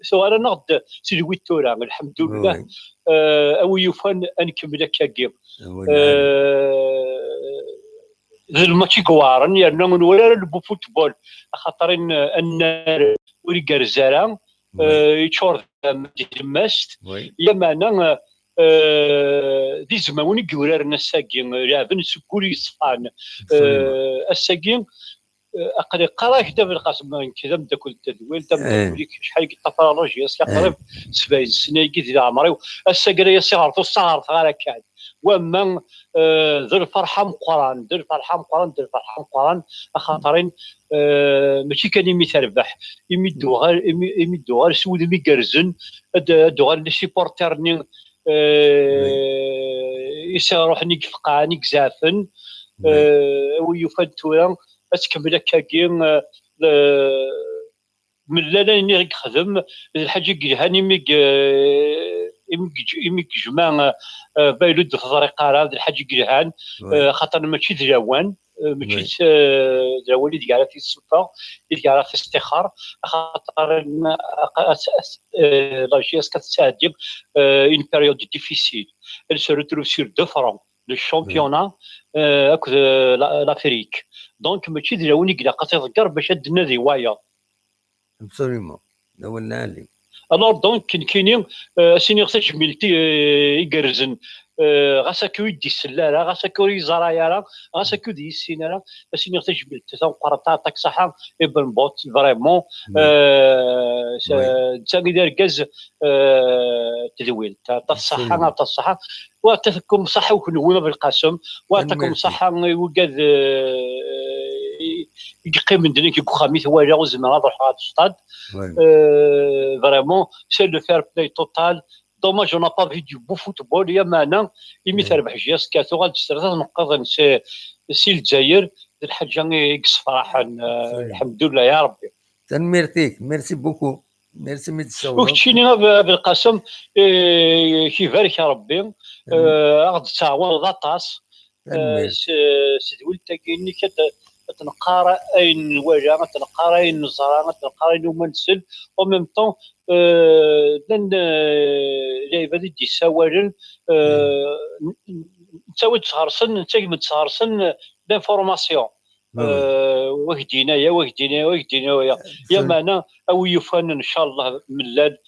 سواء نغد سيدي ويتورا الحمد لله او يوفان انكمل كاكيم ذي الماتشي كوارن يعني من ولا نلعبو فوتبول خاطرين النار ولي كارزالا يتشور دماست يمانا ذي زماوني كورارنا الساكين لعبن سكولي صفان الساكين اقري قرا كدا بالقاسم كذا بدا كل التدويل تم شحال كيطفرولوجيا قريب 70 سنه كي عمري الساكرا يصير الصهر غير كان وما ذو الفرحه مقران ذو الفرحه مقران خاطرين ماشي كان يمثربح يمدو غير سود ميكرزن دو غير لي سيبورتيرني يسيروا حنيك فقانيك زافن ويفاد تورا تكمل كاكين من لا ني خدم الحاجه كيهاني يميك جماعه بايلود في طريقه هذا الحاج كيهان خاطر ماشي دراوان ماشي دراوان اللي ديال في السلطه اللي ديال في الاستخار خاطر لا جيس كتساعد une période difficile elle se retrouve sur 2 fronts le championnat avec l'Afrique donc ماشي دراوان اللي قاصد باش عندنا روايه absolument ولا علي alors donc كاينين سيني خصك ملتي يقرزن غاساكو يدي السلاله غاساكو يزرايا غاساكو دي السيناره سيني خصك ملتي تنقرطا تاك صحه ابن بوت فريمون تاني دار كاز تدويل تاع الصحه وتكون صحه وكنونا بالقسم وتكون صحه وكاد يقيم من دنيا كيكون خميس هو لا زعما نروح هذا الستاد فريمون سي لو فير بلاي توتال دوماج اون با في دو بو فوتبول يا مانا يمثل بحجاز كاتو غاد السرطان نقدر سي الجزائر الحاجه يكس فرحا الحمد لله يا ربي تنميرتيك ميرسي بوكو ميرسي ميتساو وكتشيني بالقسم كيبارك يا ربي غاد تعاون لاطاس سدول تاكيني تنقارا اين الوجه تنقارا اين الزرع تنقارا اين المنسل او ميم طون لان جايبه دي سوالن نتا تهرسن نتا متهرسن دانفورماسيون وهدينا يا معنا او يفان ان شاء الله ملال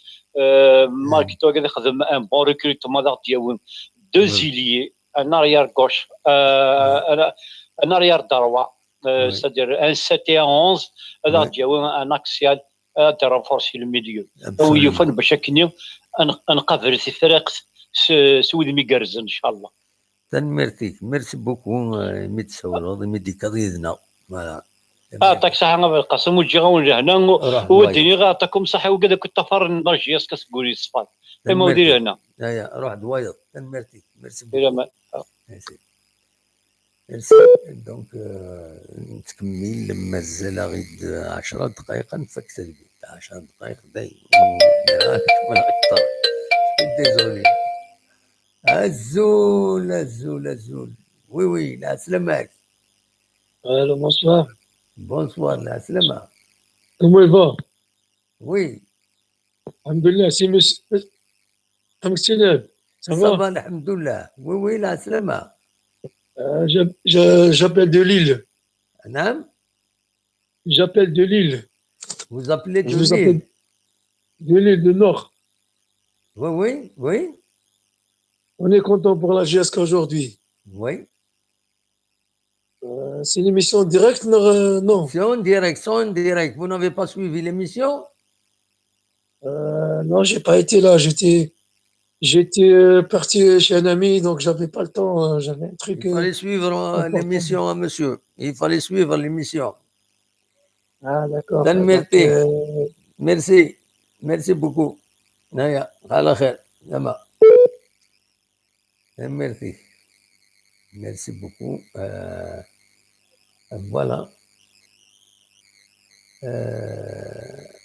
ماركتو كذا خدم ان بون ريكروتمون ديالهم دو زيليي ان اريير غوش ان اريير دروا c'est-à-dire un 7 et un 11 هذا ديالهم ان اكسيال دي رونفورسي الميليو او يفان باش كني نقابل في فريق سود ميغرز ان شاء الله. ميرسي بوكو ميتسول ميديكاليزنا فوالا. يعطيك الصحة القاسم وتجي غنجي هنا وديني غنعطيكم الصحة وكذا كنت فار نرجياس كتقولي الصفات كما وديري هنا. روح دوايض. ميرسي بوكو. ميرسي دونك نتكمل مازال غير 10 دقائق نفك البيت 10 دقائق دايما ولا اكثر. ديزولي الزول وي لا سلامك. الو بونسوار. بونسوار لا سلامة. Comment il va? Oui. Alhamdoulilah, c'est monsieur. Ça va? Alhamdoulilah. Oui, la سلامة. J'appelle de Lille. Nam? J'appelle de Lille. Vous appelez de Je vous Lille? appelle de Lille, du Nord. Oui. On est content pour la GSK aujourd'hui. Oui. C'est une émission directe, non? C'est en direct. Vous n'avez pas suivi l'émission? Non, j'ai pas été là. J'étais parti chez un ami, donc j'avais pas le temps. J'avais un truc. Il fallait suivre l'émission, monsieur. Il fallait suivre l'émission. Ah, d'accord. Merci beaucoup. Naya, ala khair. Yama. Merci beaucoup. Voilà.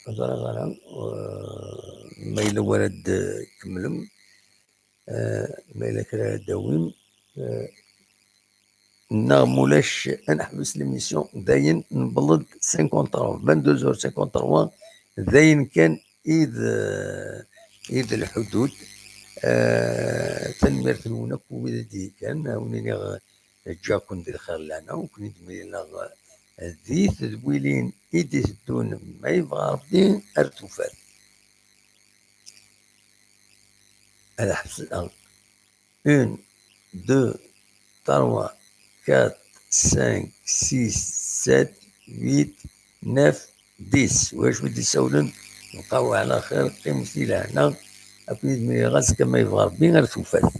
غرام ما إلا ولد كملم ما إلا كرا داوم مولاش نحبس ليميسيون داين نبلد 22h53 داين كان إذ الحدود تنمير تنونك ويدي كان ونيني جاكون دير خير لنا وكني دمي لنا ذي تدويلين إيدي تدون ما يبغى ربي أرتوفات على حبس الأرض 1 2 3 4 5 6 7 8 9 10 واش ودي سولن نبقاو على خير قيمتي لهنا أكيد ملي غاس كما يبغى ربي غير توفات.